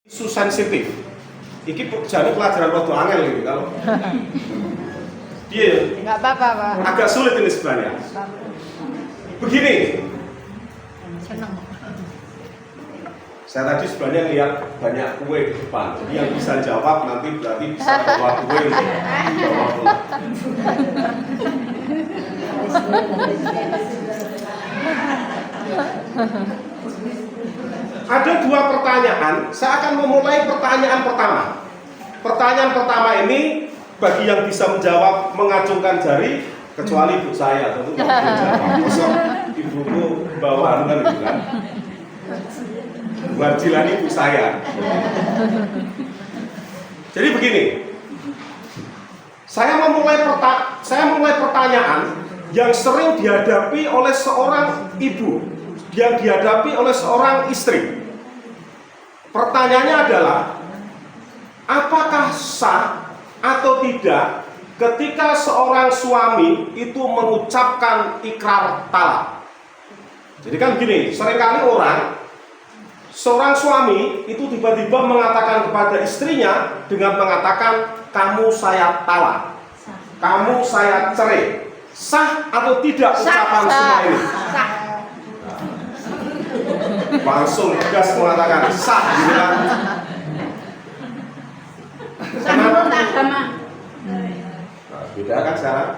Isu sensitif. Iki jadi pelajaran waktu angel ini kalau. Dia Enggak apa-apa, Pak. agak sulit ini sebenarnya. Begini, Senang. saya tadi sebenarnya lihat banyak kue di depan. Jadi yang bisa jawab nanti berarti bisa bawa kue untuk bawa pulang. Ada dua pertanyaan. Saya akan memulai pertanyaan pertama. Pertanyaan pertama ini bagi yang bisa menjawab mengacungkan jari, kecuali ibu saya tentu nggak bisa jawab. Kosong ibuku bawaan kan gitu kan. Warjilan ibu saya. Jadi begini, saya memulai pertanyaan yang sering dihadapi oleh seorang ibu, yang dihadapi oleh seorang istri. Pertanyaannya adalah, apakah sah atau tidak ketika seorang suami itu mengucapkan ikrar talak? Jadi kan begini, seringkali seorang suami itu tiba-tiba mengatakan kepada istrinya dengan mengatakan, kamu saya talak, kamu saya cerai. Sah atau tidak ucapan semua ini? Sah. Langsung tegas mengatakan sah gitu kan. Sah menurut agama. Nah, beda kan sekarang?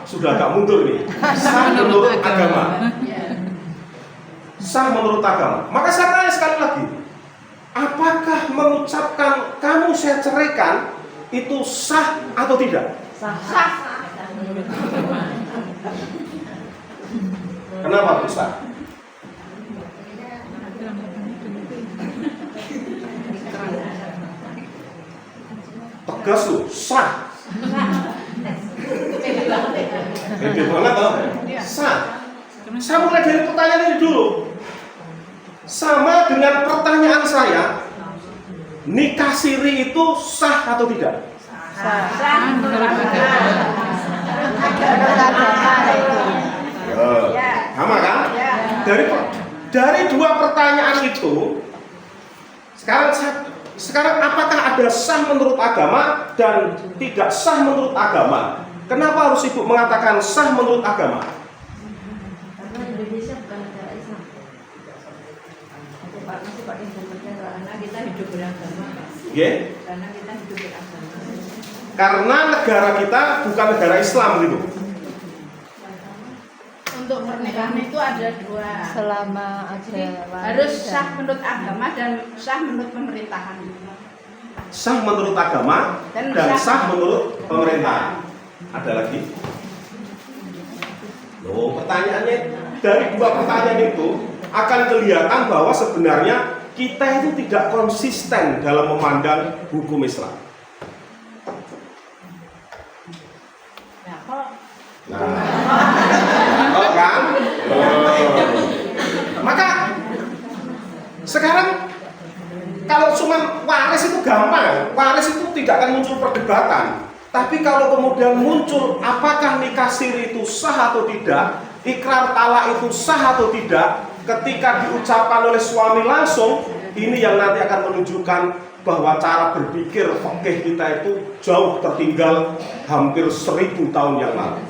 Sudah agak mundur nih. Sah menurut agama. Sah menurut agama. Maka saya tanya sekali lagi, apakah mengucapkan kamu saya ceraikan itu sah atau tidak? Sah. Kenapa Bu sah? Tegas tuh, sah. Beda banget toh? Sah. Saya mulai dari pertanyaan ini dulu. Sama dengan pertanyaan saya, nikah siri itu sah atau tidak? Sah. Menurut agama. Menurut agama itu. Sama kan? Dari dua pertanyaan itu, sekarang apakah ada sah menurut agama dan tidak sah menurut agama? Kenapa harus ibu mengatakan sah menurut agama? Karena Indonesia bukan negara Islam. Masih pakai hukumnya karena kita hidup beragama. Yeah. Karena kita hidup beragama. Karena negara kita bukan negara Islam gitu. Untuk pernikahan itu ada dua. Selama ada Harus sah menurut agama dan sah menurut pemerintahan. Sah menurut agama dan sah menurut pemerintah. Ada lagi? Loh, pertanyaannya dari dua pertanyaan itu akan kelihatan bahwa sebenarnya kita itu tidak konsisten dalam memandang hukum Islam. Nah, oh kan? Maka sekarang kalau cuma waris itu gampang, waris itu tidak akan muncul perdebatan. Tapi kalau kemudian muncul apakah nikah siri itu sah atau tidak, ikrar talak itu sah atau tidak, ketika diucapkan oleh suami langsung, ini yang nanti akan menunjukkan bahwa cara berpikir fikih kita itu jauh tertinggal hampir 1000 tahun yang lalu.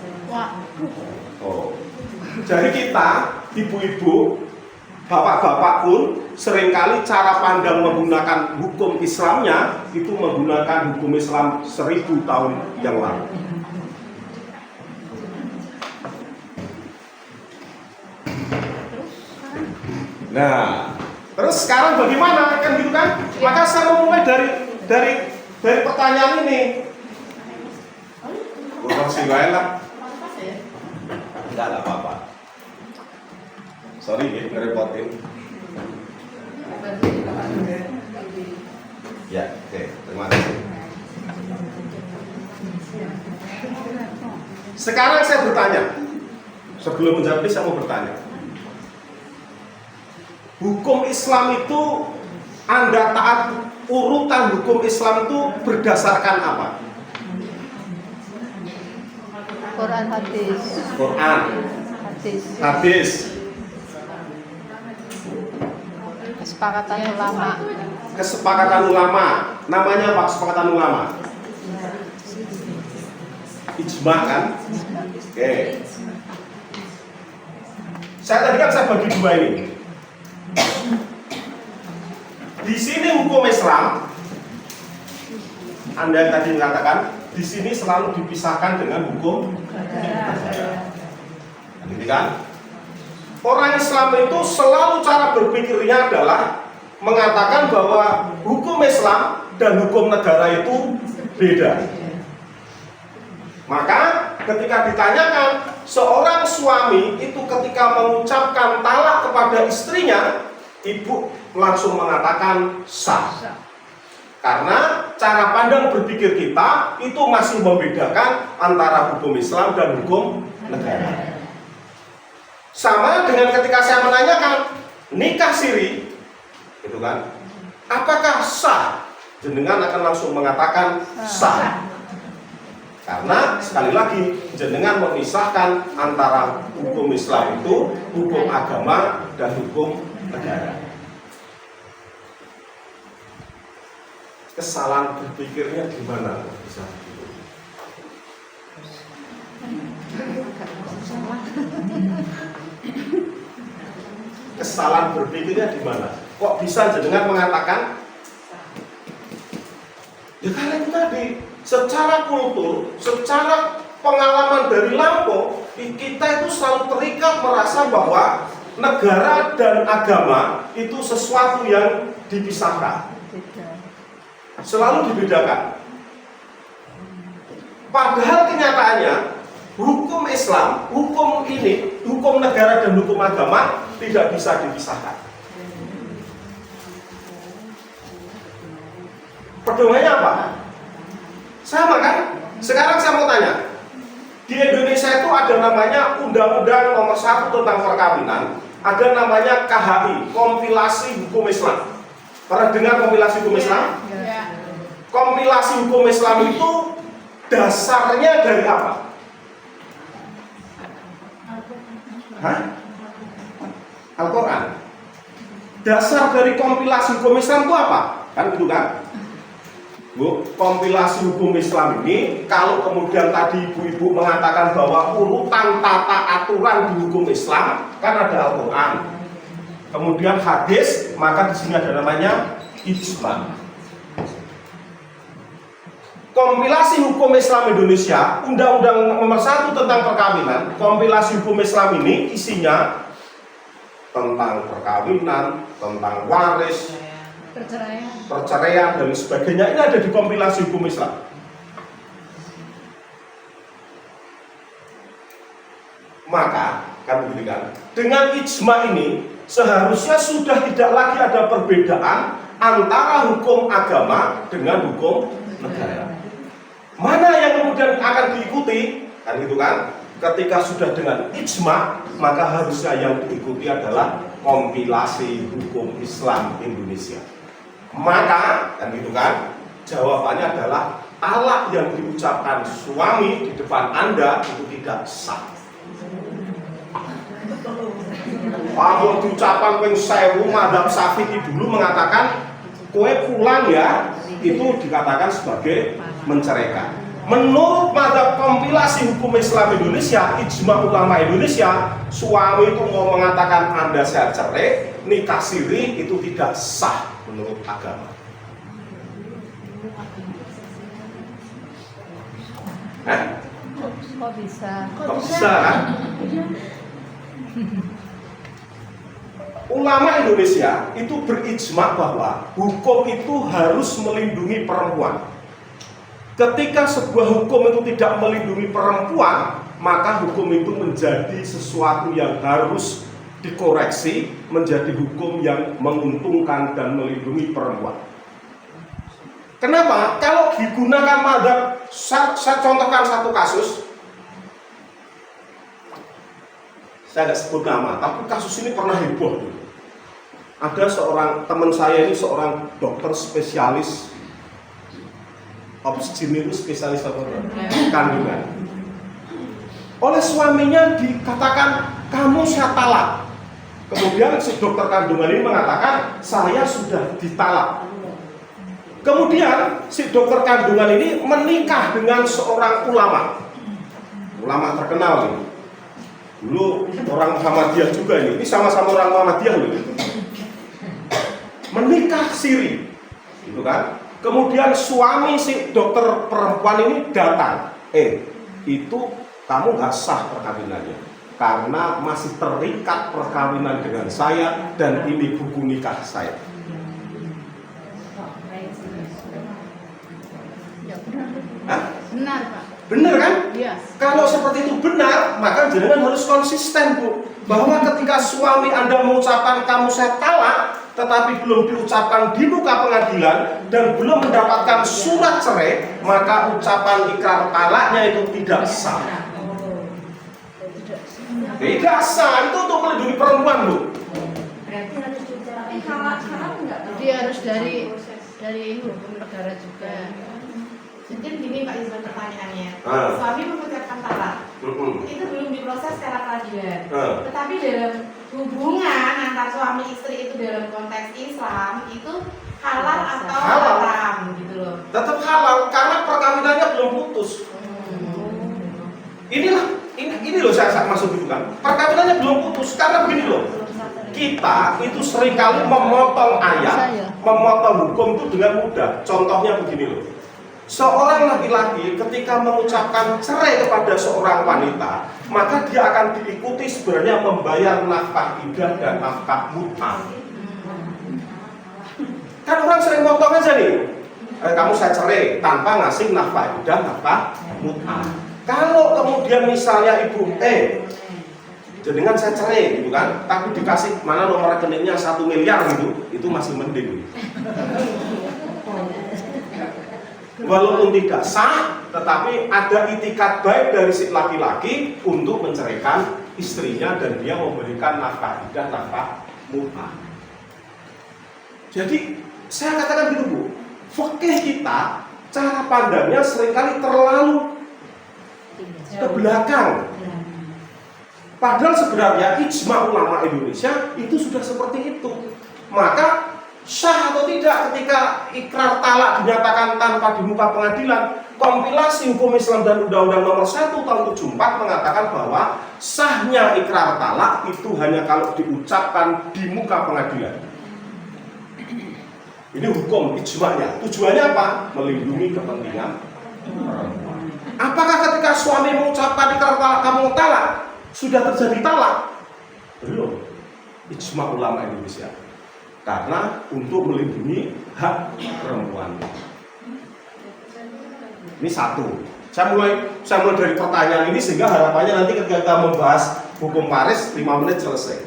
Oh. Jadi kita, ibu-ibu, bapak-bapak pun seringkali cara pandang menggunakan hukum Islamnya itu menggunakan hukum Islam 1000 tahun yang lalu. Nah, terus sekarang bagaimana kan gitu kan? Maka saya memulai dari pertanyaan ini. Bukan sih lah. Enggak ada apa-apa. Sorry ya, ngerepotin. Ya, oke, terima kasih. Sekarang saya bertanya. Sebelum menjawab ini saya mau bertanya. Hukum Islam itu Anda taat urutan hukum Islam itu berdasarkan apa? Quran, hadis. Quran, hadis. Kesepakatan ulama. kesepakatan ulama. Namanya apa kesepakatan ulama? Ijma kan? Oke. Saya bagi dua ini. Di sini hukum Islam, Anda yang tadi mengatakan, di sini selalu dipisahkan dengan hukum negara. Gitu kan? Orang Islam itu selalu cara berpikirnya adalah mengatakan bahwa hukum Islam dan hukum negara itu beda. Maka ketika ditanyakan seorang suami itu ketika mengucapkan talak kepada istrinya, ibu langsung mengatakan sah. Karena cara pandang berpikir kita itu masih membedakan antara hukum Islam dan hukum negara. Sama dengan ketika saya menanyakan nikah siri, gitu kan? Apakah sah? Jenengan akan langsung mengatakan sah. Karena sekali lagi jenengan memisahkan antara hukum Islam itu hukum agama dan hukum negara. Kesalahan berpikirnya di mana bisa begitu? Kesalahan berpikirnya di mana? Kok bisa jenengan mengatakan? Ya karena itu tadi, secara kultur, secara pengalaman dari lampau, kita itu selalu terikat merasa bahwa negara dan agama itu sesuatu yang dipisahkan, selalu dibedakan. Padahal kenyataannya hukum Islam, hukum ini, hukum negara dan hukum agama tidak bisa dipisahkan. Pedomannya apa? Sama kan? Sekarang saya mau tanya, di Indonesia itu ada namanya Undang-Undang Nomor 1 tentang Perkawinan, ada namanya KHI, Kompilasi Hukum Islam. Pernah dengar kompilasi hukum Islam? Ya. Kompilasi hukum Islam itu dasarnya dari apa? Hah? Al-Quran. Dasar dari kompilasi hukum Islam itu apa? Kan gitu kan? Bu, kompilasi hukum Islam ini, kalau kemudian tadi ibu-ibu mengatakan bahwa urutan tata aturan di hukum Islam, kan ada Al-Quran, kemudian hadis, maka di sini ada namanya ijma. Kompilasi hukum Islam Indonesia, Undang-Undang Nomor 1 tentang Perkawinan, kompilasi hukum Islam ini isinya tentang perkawinan, tentang waris, perceraian dan sebagainya. Ini ada di kompilasi hukum Islam. Maka kan begitu kan, dengan ijma ini seharusnya sudah tidak lagi ada perbedaan antara hukum agama dengan hukum negara. Mana yang kemudian akan diikuti, kan gitu kan? Ketika sudah dengan ijma, maka harusnya yang diikuti adalah kompilasi hukum Islam Indonesia. Maka, kan gitu kan, jawabannya adalah talak yang diucapkan suami di depan Anda itu tidak sah. Kalau diucapkan ping 1000, Madzhab Syafi'i dulu mengatakan kowe pulang ya, itu dikatakan sebagai menceraikan. Menurut madzhab kompilasi hukum Islam Indonesia, ijma ulama Indonesia, suami itu mau mengatakan Anda saya cerai, nikah siri itu tidak sah menurut agama. Kok bisa? Kok bisa kan? Ulama Indonesia itu berijma bahwa hukum itu harus melindungi perempuan. Ketika sebuah hukum itu tidak melindungi perempuan, maka hukum itu menjadi sesuatu yang harus dikoreksi menjadi hukum yang menguntungkan dan melindungi perempuan. Kenapa? Kalau digunakan madzhab, saya contohkan satu kasus. Saya nggak sebut nama, tapi kasus ini pernah heboh. Ada seorang teman saya ini seorang dokter spesialis obstetrik, itu spesialis apa? Kandungan. Oleh suaminya dikatakan kamu saya talak. Kemudian si dokter kandungan ini mengatakan saya sudah ditalak. Kemudian si dokter kandungan ini menikah dengan seorang ulama terkenal nih. Dulu orang Muhammadiyah juga ini sama-sama orang Muhammadiyah loh. Menikah siri, gitu kan? Kemudian suami si dokter perempuan ini datang, itu kamu nggak sah perkawinannya, karena masih terikat perkawinan dengan saya dan ini buku nikah saya. Hah? Benar, Pak. Benar kan? Iya. Kalau seperti itu benar, maka jenengan harus konsisten, Bu. Bahwa ketika suami Anda mengucapkan kamu saya talak, tetapi belum diucapkan di muka pengadilan dan belum mendapatkan surat cerai, maka ucapan ikrar talaknya itu tidak sah. Tidak sah, itu untuk melindungi perempuan, Bu. Berarti harus dibicarakan halal enggak? Jadi harus dari hukum negara juga. Mungkin gini Pak Yusuf pertanyaannya, suami mengucapkan talak, itu belum diproses secara peradilan, tetapi dalam hubungan antar suami istri itu dalam konteks Islam itu halal atau haram gitu loh. Tetap halal karena perkawinannya belum putus. Ini loh saya maksud itu kan, perkawinannya belum putus karena begini loh. Kita itu seringkali memotong ayat, memotong hukum itu dengan mudah. Contohnya begini loh. Seorang laki-laki ketika mengucapkan cerai kepada seorang wanita, maka dia akan diikuti sebenarnya membayar nafkah idah dan nafkah mut'ah. Kan orang sering motong aja nih, kamu saya cerai tanpa ngasih nafkah idah, nafkah mut'ah. Kalau kemudian misalnya ibu, dengan saya cerai gitu kan, tapi dikasih mana nomor rekeningnya 1 miliar gitu, itu masih mending. Walaupun tidak sah, tetapi ada itikat baik dari si laki-laki untuk menceraikan istrinya dan dia memberikan nafkah idah, nafkah mut'ah. Jadi saya katakan gitu Bu, fikih kita cara pandangnya seringkali terlalu ke belakang. Padahal sebenarnya ijma ulama Indonesia itu sudah seperti itu. Maka sah atau tidak ketika ikrar talak dinyatakan tanpa di muka pengadilan? Kompilasi Hukum Islam dan Undang-Undang Nomor 1 Tahun 74 mengatakan bahwa sahnya ikrar talak itu hanya kalau diucapkan di muka pengadilan. Ini hukum ijma'nya. Tujuannya apa? Melindungi kepentingan perempuan. Apakah ketika suami mengucapkan ikrar talak kamu talak sudah terjadi talak? Belum. Ijma ulama Indonesia. Karena untuk melindungi hak perempuan. Ini satu. Saya mulai dari pertanyaan ini sehingga harapannya nanti ketika kita membahas hukum Paris 5 menit selesai.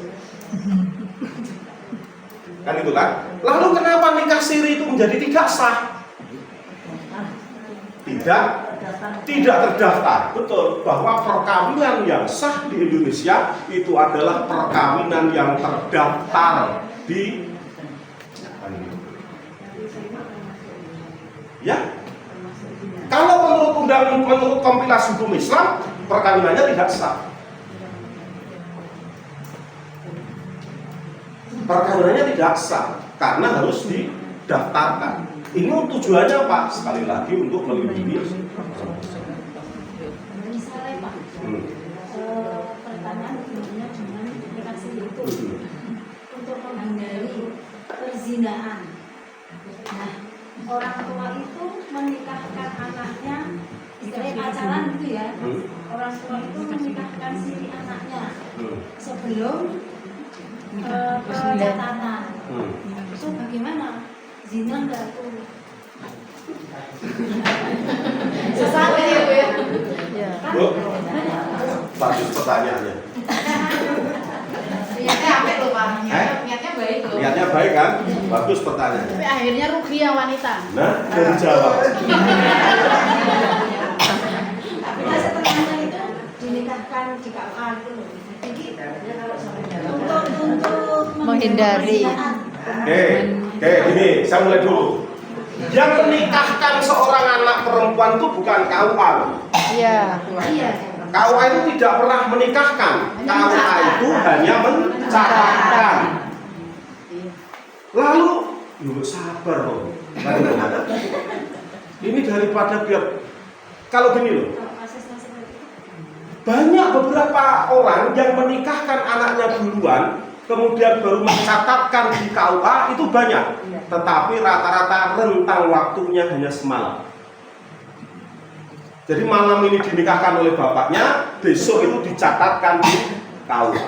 Kan itu kan? Lalu kenapa nikah siri itu menjadi tidak sah? Tidak terdaftar. Betul, bahwa perkawinan yang sah di Indonesia itu adalah perkawinan yang terdaftar di ya. Kalau menurut kompilasi hukum Islam, perkawinannya tidak sah. Perkawinannya tidak sah karena harus didaftarkan. Ini tujuannya apa? Sekali lagi untuk melindungi. Misalnya Pak, pertanyaan hubungannya dengan aplikasi itu untuk menghindari perzinaan. Nah, orang tua itu menikahkan anaknya, istilahnya pacaran gitu ya. Orang tua itu menikahkan siri anaknya sebelum pencatatan. Itu bagaimana? Zina enggak tuh? Susah ya Bu ya? Bu, bagus pertanyaannya. Niatnya apa loh Pak? Niatnya baik loh. Niatnya baik kan? Bagus pertanyaannya. Tapi akhirnya rugi yang wanita. Nah, dari jawab. Tapi kan setelahnya itu dinikahkan di KUA itu. Jadi untuk Menghindari. Oke, ini saya mulai dulu. Yang menikahkan seorang anak perempuan itu bukan KUA. Iya. KUA itu tidak pernah menikahkan. KUA itu hanya mencatatkan. Lalu, sabar loh. Ini daripada biar, kalau gini loh, banyak beberapa orang yang menikahkan anaknya duluan, kemudian baru mencatatkan di KUA itu banyak, tetapi rata-rata rentang waktunya hanya semalam. Jadi malam ini dinikahkan oleh bapaknya, besok itu dicatatkan di KUA.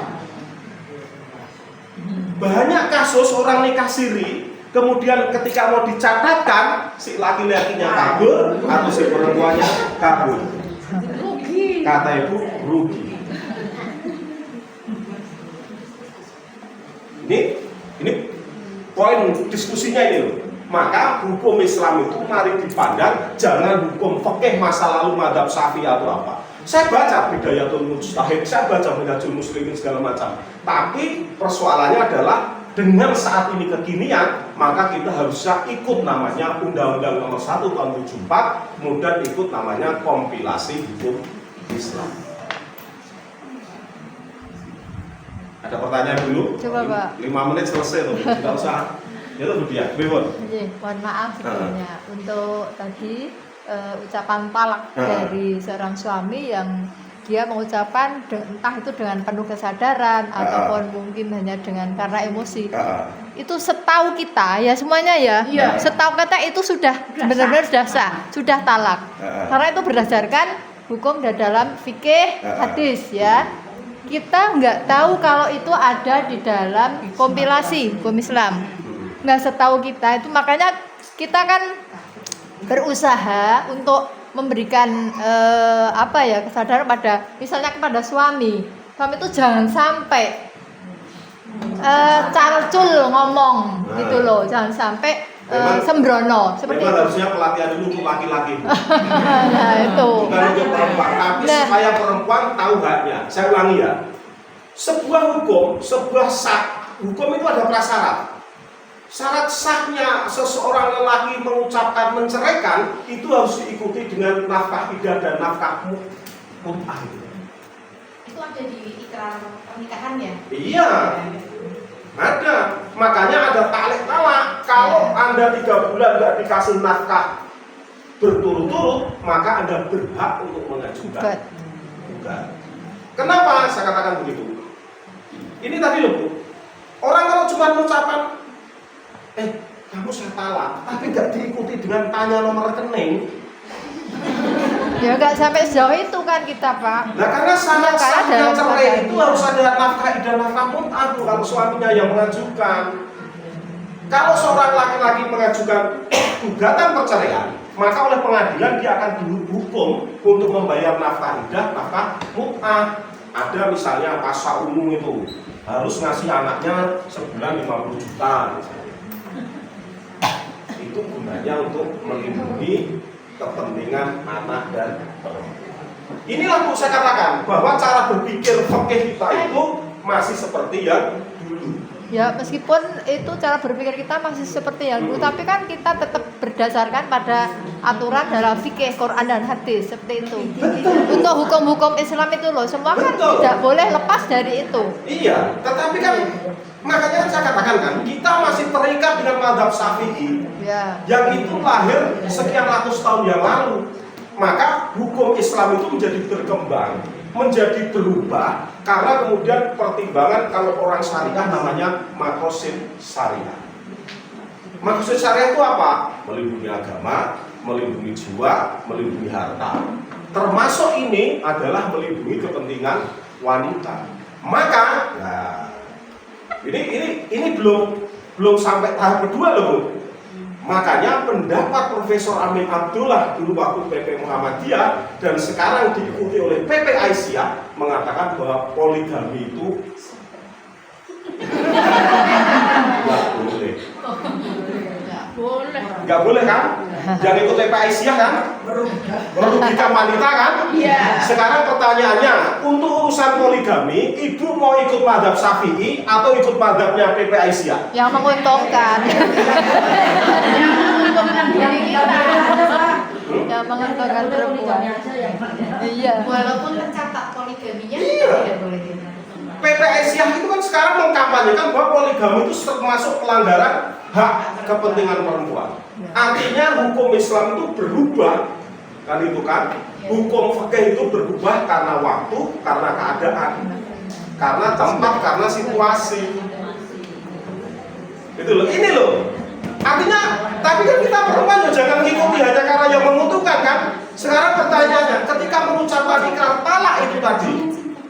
Banyak kasus orang nikah siri, kemudian ketika mau dicatatkan, si laki-lakinya kabur atau si perempuannya kabur. Kata ibu, rugi. Ini poin diskusinya ini loh. Maka hukum Islam itu mari dipandang, jangan hukum fikih masa lalu mazhab Syafi'i atau apa. Saya baca Bidayatul Mujtahid, saya baca Minhajul Muslimin segala macam. Tapi persoalannya adalah dengan saat ini kekinian, maka kita harusnya ikut namanya Undang-Undang Nomor 1 Tahun 74, kemudian ikut namanya kompilasi hukum Islam. Ada pertanyaan dulu? Coba, Pak. 5 menit selesai tuh, tidak usah. Ya tuh dia, Bebon. Mohon maaf sebelumnya untuk tadi ucapan talak dari seorang suami yang dia mengucapkan entah itu dengan penuh kesadaran ataupun mungkin hanya dengan karena emosi. Itu setahu kita ya semuanya ya. Setahu kita itu sudah benar-benar sudah sah, sudah talak. Karena itu berdasarkan hukum dalam fikih hadis ya. Kita nggak tahu kalau itu ada di dalam kompilasi hukum Islam. Nggak setahu kita itu, makanya kita kan berusaha untuk memberikan kesadaran pada misalnya kepada suami itu jangan sampai carcul ngomong gitu loh, jangan sampai sembrono seperti memang itu. Harusnya pelatihan dulu untuk laki-laki. Nah itu bukan untuk perempuan, tapi supaya perempuan tahu haknya. Saya ulangi ya, sebuah hukum, sebuah sah, hukum itu ada prasyarat. Syarat sahnya seseorang lelaki mengucapkan menceraikan itu harus diikuti dengan nafkah idah dan nafkah mut'ah. Itu ada di ikrar pernikahan ya? Iya, ada. Makanya ada taklek talak. Kalau Anda 3 bulan nggak dikasih nafkah berturut-turut, maka Anda berhak untuk mengajukan. Kenapa saya katakan begitu? Ini tadi loh Bu, orang kalau cuma mengucapkan kamu saya talak, tapi nggak diikuti dengan tanya nomor rekening. ya nggak sampai sejauh itu kan kita Pak. Nah karena syarat sahnya cerai itu harus ada nafkah idah nafkah mut'ah kalau suaminya yang mengajukan. Kalau seorang laki-laki mengajukan gugatan perceraian, maka oleh pengadilan dia akan dihukum untuk membayar nafkah idah nafkah mut'ah. Ada misalnya pasca umum itu harus ngasih anaknya sebulan 50 juta misalnya. Itu gunanya untuk melindungi kepentingan anak dan perempuan. Inilah yang saya katakan bahwa cara berpikir fikih kita itu masih seperti yang dulu. Ya meskipun itu cara berpikir kita masih seperti yang dulu, tapi kan kita tetap berdasarkan pada aturan dalam fikih Quran dan hadis seperti itu. Untuk hukum-hukum Islam itu loh, semua kan tidak boleh lepas dari itu. Iya, tetapi kan makanya saya katakan kan kita masih terikat dengan mazhab Syafi'i yang itu lahir sekian ratus tahun yang lalu. Maka hukum Islam itu menjadi berkembang, menjadi berubah karena kemudian pertimbangan kalau orang syariah namanya maqasid syariah. Maqasid syariah itu apa? Melindungi agama, melindungi jiwa, melindungi harta. Termasuk ini adalah melindungi kepentingan wanita. Maka ini belum sampai tahap kedua loh Bu. Makanya pendapat Profesor Amin Abdullah dulu waktu PP Muhammadiyah dan sekarang diikuti oleh PP Aisyah mengatakan bahwa poligami itu nggak boleh kan? Yang ikut PP Aisyah kan? Merugikan wanita kan? Sekarang pertanyaannya, untuk urusan poligami, ibu mau ikut mazhab Syafi'i atau ikut mazhabnya PP Aisyah? Yang menguntungkan. Yang menguntungkan perempuan. Iya. Walaupun tercatat poligaminya tidak boleh. PP Aisyah itu kan sekarang mengkampanyekan bahwa poligami itu termasuk pelanggaran hak kepentingan perempuan. Artinya hukum Islam itu berubah, kan itu kan? Hukum fikih itu berubah karena waktu, karena keadaan, karena tempat, karena situasi. Itu loh, ini loh. Artinya, tapi kan kita perempuan jangan mengikuti hanya karena yang menguntungkan kan? Sekarang pertanyaannya, ketika mengucapkan ikrar talak itu tadi,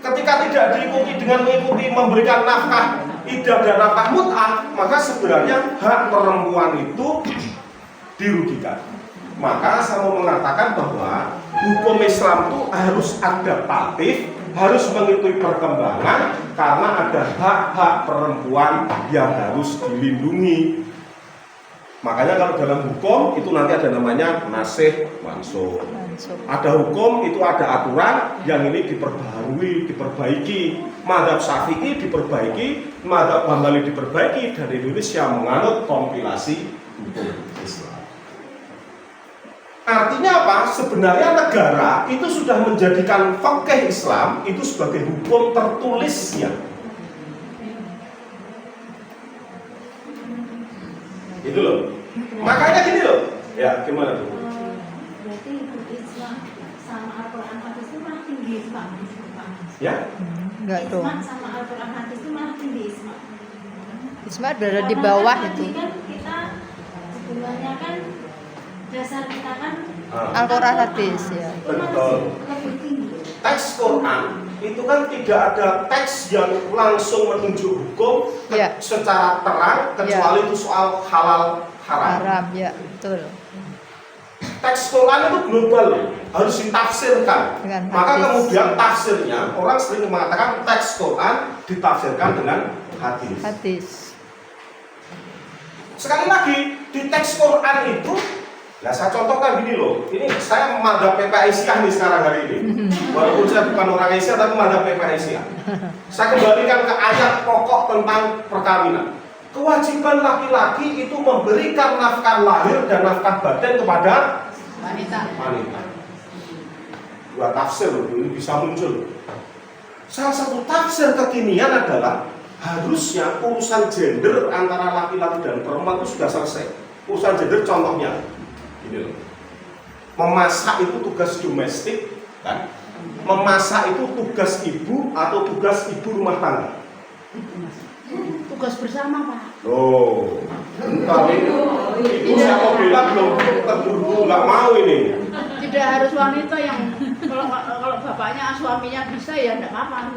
ketika tidak diikuti dengan mengikuti memberikan nafkah idah dan nafkah mut'ah, maka sebenarnya hak perempuan itu dirugikan. Maka saya mau mengatakan bahwa hukum Islam itu harus adaptatif, harus mengikuti perkembangan, karena ada hak-hak perempuan yang harus dilindungi. Makanya kalau dalam hukum itu nanti ada namanya nasih mansukh. Ada hukum itu ada aturan yang ini diperbaharui, diperbaiki. Mazhab Syafi'i diperbaiki, mazhab Hambali diperbaiki, dan Indonesia menganut kompilasi hukum Islam. Artinya apa? Sebenarnya negara itu sudah menjadikan fikih Islam itu sebagai hukum tertulisnya. Itu loh. Makanya gini loh. Ya, gimana tuh? Berarti hukum Islam sama Al-Quran hadis itu malah tinggi Islam. Ya? Enggak dong. Islam sama Al-Quran hadis itu malah tinggi Islam. Isma berada di bawah Karena itu. tadi kan kita sebenarnya kan dasar kita kan Al-Quran hadis ya. itu masih lebih tinggi. Teks Quran itu kan tidak ada teks yang langsung menunjuk hukum Ya. secara terang kecuali itu soal halal haram. Haram ya, betul. Teks Quran itu global, harus ditafsirkan. Dengan Maka hadis. kemudian tafsirnya orang sering mengatakan teks Quran ditafsirkan dengan hadis. Hadis. Sekali lagi di teks Quran itu, nah saya contohkan gini loh. Ini saya mazhab PPI Syiah nih sekarang hari ini. Walaupun saya bukan orang Asia tapi mazhab PPI Syiah. Saya kembalikan ke ayat pokok tentang perkawinan. Kewajiban laki-laki itu memberikan nafkah lahir dan nafkah batin kepada wanita. Dua tafsir loh, ini bisa muncul. Salah satu tafsir kekinian adalah harusnya urusan gender antara laki-laki dan perempuan itu sudah selesai. Urusan gender contohnya, ini loh. Memasak itu tugas domestik, kan? Memasak itu tugas ibu atau tugas ibu rumah tangga. Tugas bersama, Pak. Loh, kalau ibu saya mau bilang belum terburu nggak mau ini. Tidak harus wanita yang kalau bapaknya suaminya bisa ya enggak apa-apa.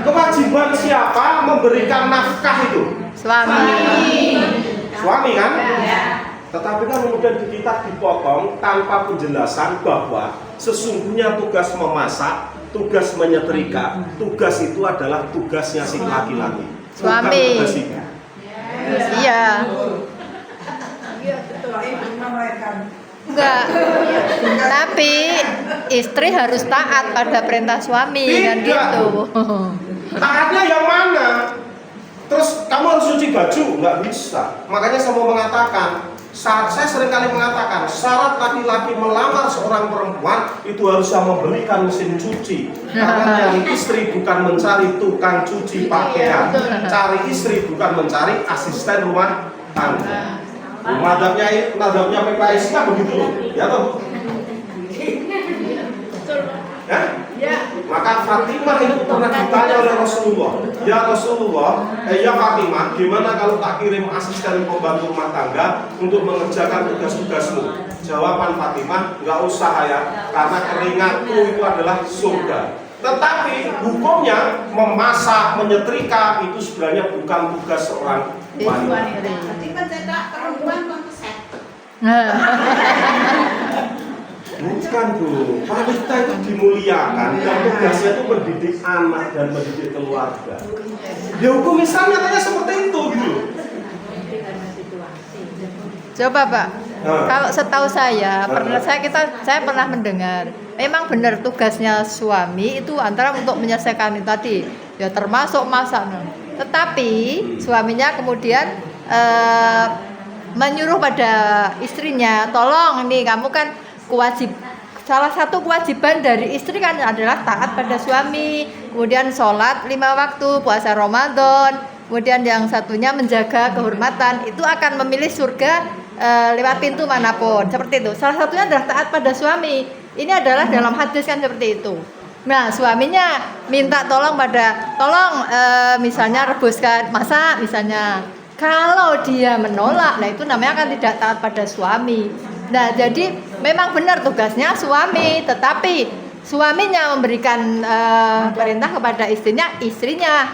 Kewajiban siapa memberikan nafkah itu? Suami. Suami kan? Tetapi kan kemudian di kita dipotong tanpa penjelasan bahwa sesungguhnya tugas memasak, tugas menyetrika, tugas itu adalah tugasnya si laki-laki, bukan Suami. tugas ibu. Iya. Enggak. Tapi istri harus taat pada perintah suami kan Tidak. gitu. Taatnya yang mana? Terus kamu harus cuci baju? Nggak bisa. Makanya saya mau mengatakan, saya seringkali mengatakan syarat laki-laki melamar seorang perempuan itu harusnya membelikan mesin cuci. Karena cari istri bukan mencari tukang cuci pakaian, cari istri bukan mencari asisten rumah tangga. Madhabnya PPI Syiah begitu loh, ya toh? Ya? Ya. Maka Fatimah itu pernah ditanya oleh Rasulullah, ya Rasulullah, ya Fatimah, gimana kalau tak kirim asisten pembantu rumah tangga untuk mengerjakan tugas-tugasmu? Jawaban Fatimah, nggak usah ya, karena keringatku itu adalah surga. Tetapi hukumnya memasak, menyetrika itu sebenarnya bukan tugas seorang wanita. Nanti mencetak perempuan tentu set. Bukan Bu, wanita itu dimuliakan dan tugasnya itu mendidik anak dan mendidik keluarga. Ya hukum Islam nyatanya seperti itu gitu. Coba Pak, kalau setahu saya saya pernah mendengar, memang benar tugasnya suami itu antara untuk menyelesaikan itu tadi, ya termasuk masak. Tetapi suaminya kemudian menyuruh pada istrinya, tolong ini kamu kan salah satu kewajiban dari istri kan adalah taat pada suami, kemudian sholat 5 waktu, puasa Ramadan, kemudian yang satunya menjaga kehormatan, itu akan memilih surga lewat pintu manapun, seperti itu. Salah satunya adalah taat pada suami. Ini adalah dalam hadis kan seperti itu. Nah, suaminya minta tolong misalnya rebuskan, masak misalnya. Kalau dia menolak, nah itu namanya kan tidak taat pada suami. Nah, jadi memang benar tugasnya suami, tetapi suaminya memberikan perintah kepada istrinya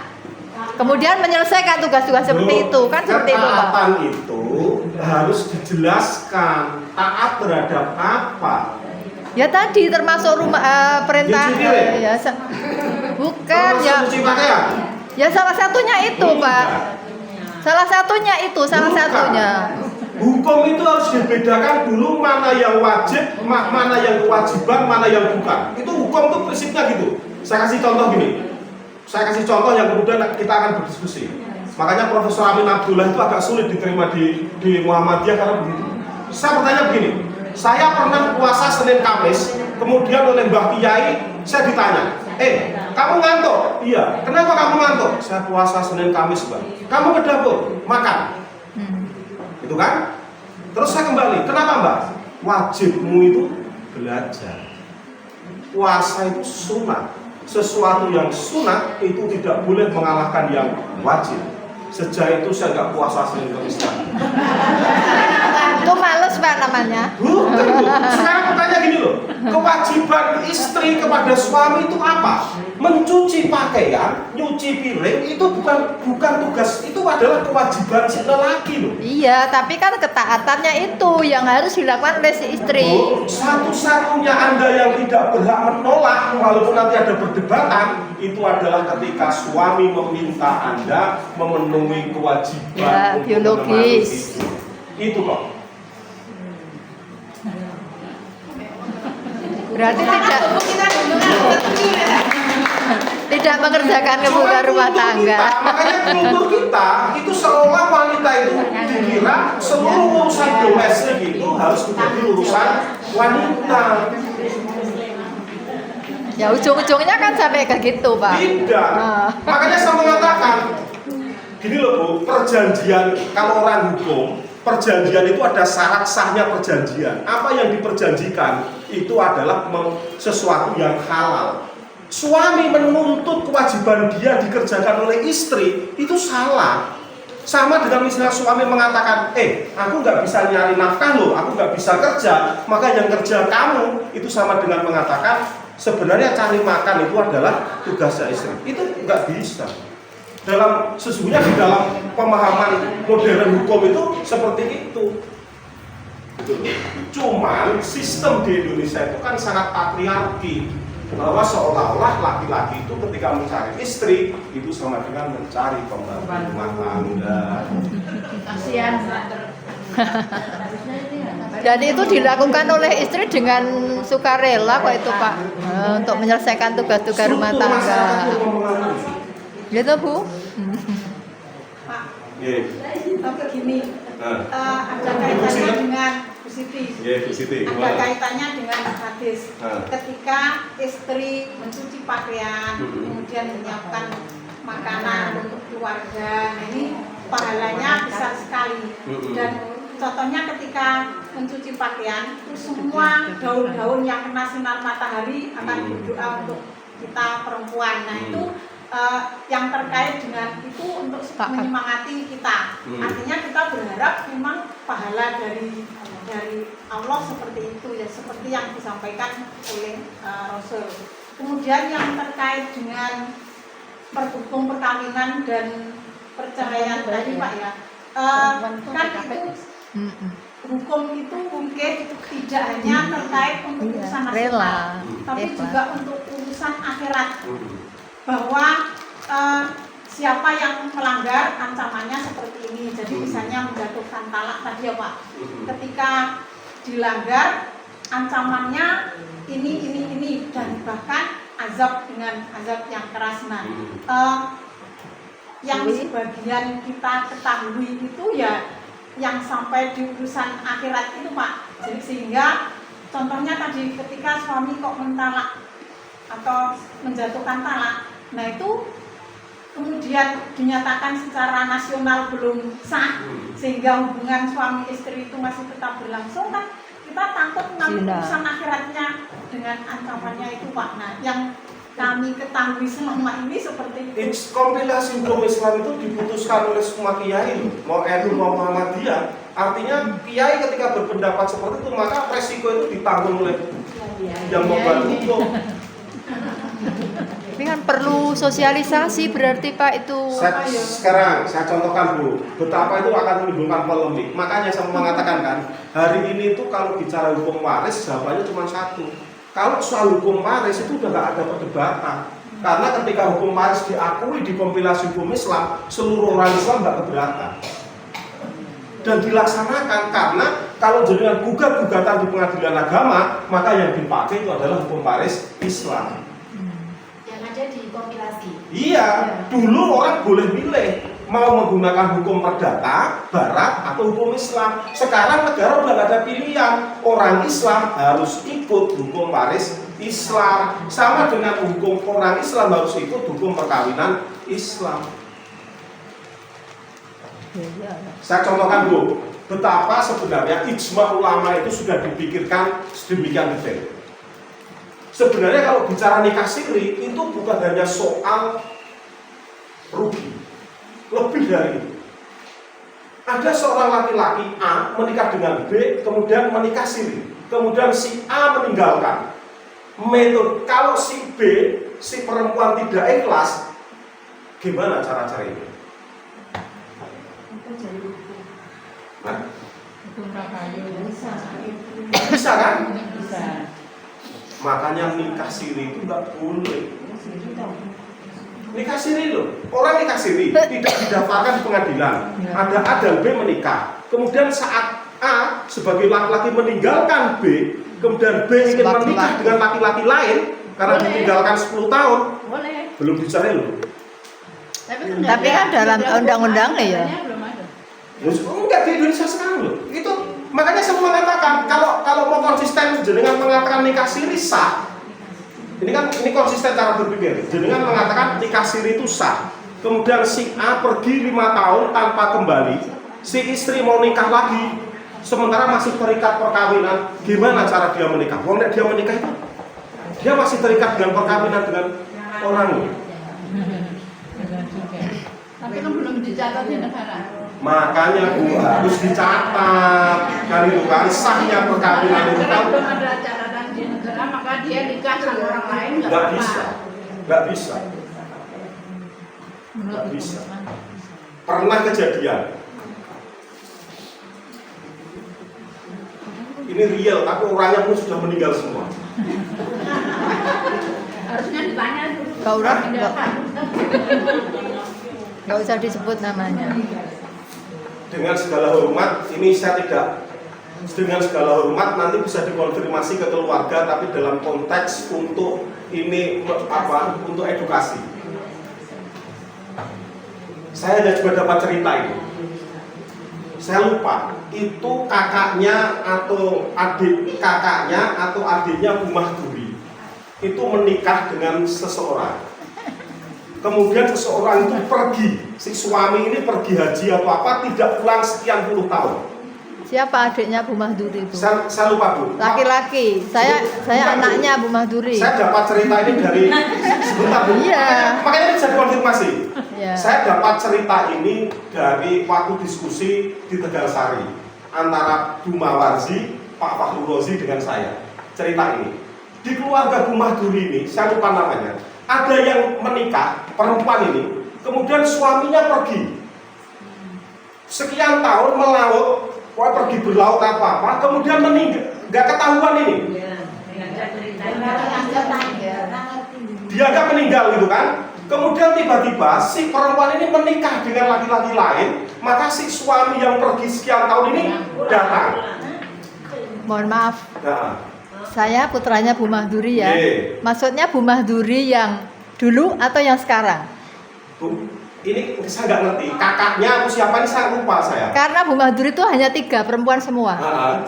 kemudian menyelesaikan tugas-tugas seperti itu, kan seperti itu, Pak. Ketaatan itu harus dijelaskan taat terhadap apa. Ya tadi termasuk perintah bukan Termasuk ya. cuci pakaian. Ya salah satunya itu, Pak. Salah satunya. Hukum itu harus dibedakan dulu mana yang wajib, mana yang kewajiban, mana yang bukan. Itu hukum tuh prinsipnya gitu. Saya kasih contoh gini. Saya kasih contoh yang kemudian kita akan berdiskusi. Makanya Profesor Amin Abdullah itu agak sulit diterima di Muhammadiyah karena begitu. Saya bertanya begini, saya pernah puasa Senin Kamis, kemudian oleh Mbah Kiai saya ditanya, kamu ngantuk? Iya. Kenapa kamu ngantuk? Saya puasa Senin Kamis, Mbak. Kamu ke dapur makan. Itu kan? Terus saya kembali, kenapa Mbak? Wajibmu itu belajar. Puasa itu sunat. Sesuatu yang sunat itu tidak boleh mengalahkan yang wajib. Sejak itu saya nggak puasa Senin Kamis. Itu males, Pak, namanya. Bukan, Bu. Sekarang bertanya gini loh, kewajiban istri kepada suami itu apa? Mencuci pakaian, nyuci piring itu bukan tugas, itu adalah kewajiban si lelaki loh. Iya, tapi kan ketaatannya itu yang harus dilakukan oleh si istri. Bu, satu-satunya Anda yang tidak berhak menolak walaupun nanti ada perdebatan itu adalah ketika suami meminta Anda memenuhi kewajiban Ya, untuk biologis. menemani itu kok. Berarti tidak mengerjakan kebutuhan rumah tangga. Makanya kultur kita itu seolah wanita itu dikira seluruh urusan domestik itu harus menjadi urusan wanita. Ya ujung-ujungnya kan sampai ke gitu, Pak. Tidak. Makanya saya mengatakan gini loh, Bu, perjanjian kalau orang hukum, perjanjian itu ada syarat sahnya perjanjian. Apa yang diperjanjikan itu adalah sesuatu yang halal. Suami menuntut kewajiban dia dikerjakan oleh istri itu salah. Sama dengan misalnya suami mengatakan, aku nggak bisa nyari nafkah loh, aku nggak bisa kerja, maka yang kerja kamu itu sama dengan mengatakan sebenarnya cari makan itu adalah tugasnya istri. Itu nggak bisa. Sesungguhnya di dalam pemahaman modern hukum itu seperti itu. Cuman sistem di Indonesia itu kan sangat patriarki, bahwa seolah-olah laki-laki itu ketika mencari istri itu sama dengan mencari pembantu rumah tangga. Kasihan. Dan itu dilakukan oleh istri dengan sukarela kok itu, Pak, untuk menyelesaikan tugas-tugas rumah tangga. Gitu, Bu. Pak, Yeah. tapi gini, ada kaitannya dengan Bu Siti. Bu Siti. Ada kaitannya dengan hadis. Ah. Ketika istri mencuci pakaian, kemudian menyiapkan makanan untuk keluarga, nah ini pahalanya besar sekali. Dan contohnya ketika mencuci pakaian, itu semua daun-daun yang kena sinar matahari akan berdoa untuk kita perempuan. Nah itu yang terkait dengan itu untuk menyemangati kita. Artinya kita berharap memang pahala dari Allah seperti itu ya, seperti yang disampaikan oleh Rasul. Kemudian yang terkait dengan hukum perkawinan dan perceraian tadi, Pak ya, kan itu hukum itu mungkin tidak hanya terkait untuk urusan nasional, tapi juga untuk urusan akhirat. Bahwa siapa yang melanggar ancamannya seperti ini. Jadi misalnya menjatuhkan talak tadi ya Pak, ketika dilanggar ancamannya ini dan bahkan azab dengan azab yang keras. Nah, yang sebagian kita ketahui itu ya yang sampai di urusan akhirat itu Pak. Jadi sehingga contohnya tadi ketika suami kok mentalak atau menjatuhkan talak, nah itu kemudian dinyatakan secara nasional belum sah sehingga hubungan suami istri itu masih tetap berlangsung, kan kita takut nanti urusan akhiratnya dengan ancamannya itu Pak. Nah yang kami ketahui selama ini seperti itu. Kompilasi hukum Islam itu diputuskan oleh semua kiai, mau NU mau Muhammadiyah. Artinya kiai ketika berpendapat seperti itu maka resiko itu ditanggung oleh yang membuat hukum. Ini kan perlu sosialisasi berarti Pak itu. Sekarang saya contohkan Bu, betapa itu akan menimbulkan polemik. Makanya saya mengatakan kan, hari ini itu kalau bicara hukum waris jawabannya cuma satu. Kalau soal hukum waris itu udah nggak ada perdebatan. Karena ketika hukum waris diakui di kompilasi hukum Islam, seluruh orang Islam nggak keberatan. Dan dilaksanakan karena kalau jenengan gugat-gugatan di pengadilan agama, maka yang dipakai itu adalah hukum waris Islam. Yang ada di kompilasi. Iya, dulu orang boleh milih mau menggunakan hukum perdata, barat atau hukum Islam. Sekarang negara udah gak ada pilihan. Orang Islam harus ikut hukum waris Islam. Sama dengan hukum orang Islam harus ikut hukum perkawinan Islam. Saya contohkan Bu, betapa sebenarnya ijma ulama itu sudah dipikirkan sedemikian detail. Sebenarnya kalau bicara nikah siri itu bukan hanya soal rugi, lebih dari itu. Ada seorang laki-laki A menikah dengan B, kemudian menikah siri, kemudian si A meninggalkan. Metode kalau si B, si perempuan tidak ikhlas, gimana cara ini? Nah, bisa kan? Bisa. Makanya nikah siri itu nggak boleh. Nikah siri loh, orang nikah siri tidak didaftarkan di pengadilan. Ada A dan B menikah. Kemudian saat A sebagai laki-laki meninggalkan B, kemudian B ingin menikah dengan laki-laki lain karena ditinggalkan 10 tahun. Boleh. Belum dicerai loh. Tapi kan dalam undang-undangnya ya. Belum ada. Enggak di Indonesia sekarang loh. Itu makanya saya mengatakan kalau mau konsisten jenengan mengatakan nikah siri sah. Ini konsisten cara berpikir. Jenengan mengatakan nikah siri itu sah. Kemudian si A pergi 5 tahun tanpa kembali. Si istri mau nikah lagi. Sementara masih terikat perkawinan. Gimana cara dia menikah? Wong dia menikah itu dia masih terikat dengan perkawinan dengan orang. Tapi kan belum dicatat di negara. Makanya Bu harus dicatat kan itu kan sahnya perkawinan itu kan Belum ada catatan di negara, maka dia nikah sama orang lain nggak bisa, nggak bisa, nggak bisa. Pernah kejadian. Ini real, tapi orangnya pun sudah meninggal semua. Harusnya ditanya dulu. Kau orang nggak usah disebut namanya. Dengan segala hormat, ini saya tidak dengan segala hormat nanti bisa dikonfirmasi ke keluarga, tapi dalam konteks untuk ini apa? Untuk edukasi. Saya hanya juga dapat cerita ini. Saya lupa itu kakaknya atau adik kakaknya atau adiknya Bu Mahduri itu menikah dengan seseorang. Kemudian seseorang itu pergi, si suami ini pergi haji atau apa, tidak pulang sekian puluh tahun. Siapa adiknya Bu Mahduri itu? Saya lupa Bu. Laki-laki. Saya anaknya Bu Mahduri. Saya dapat cerita ini dari sebentar Bu. Iya. Makanya ini bisa dikonfirmasi. Iya. Saya dapat cerita ini dari waktu diskusi di Tegalsari antara Bu Mawarzi, Pak Fahru Rozi dengan saya. Cerita ini di keluarga Bu Mahduri ini, saya lupa namanya. Ada yang menikah, perempuan ini, kemudian suaminya pergi sekian tahun melaut, pergi berlaut apa-apa, kemudian meninggal, nggak ketahuan ini. Dia nggak meninggal gitu kan. Kemudian tiba-tiba si perempuan ini menikah dengan laki-laki lain, maka si suami yang pergi sekian tahun ini datang. Mohon maaf. Nah, Saya putranya Bu Mahduri ya. Ye. Maksudnya Bu Mahduri yang dulu atau yang sekarang? Ini saya nggak ngerti. Kakaknya atau siapa ini saya lupa saya. Karena Bu Maduri itu hanya 3 perempuan semua.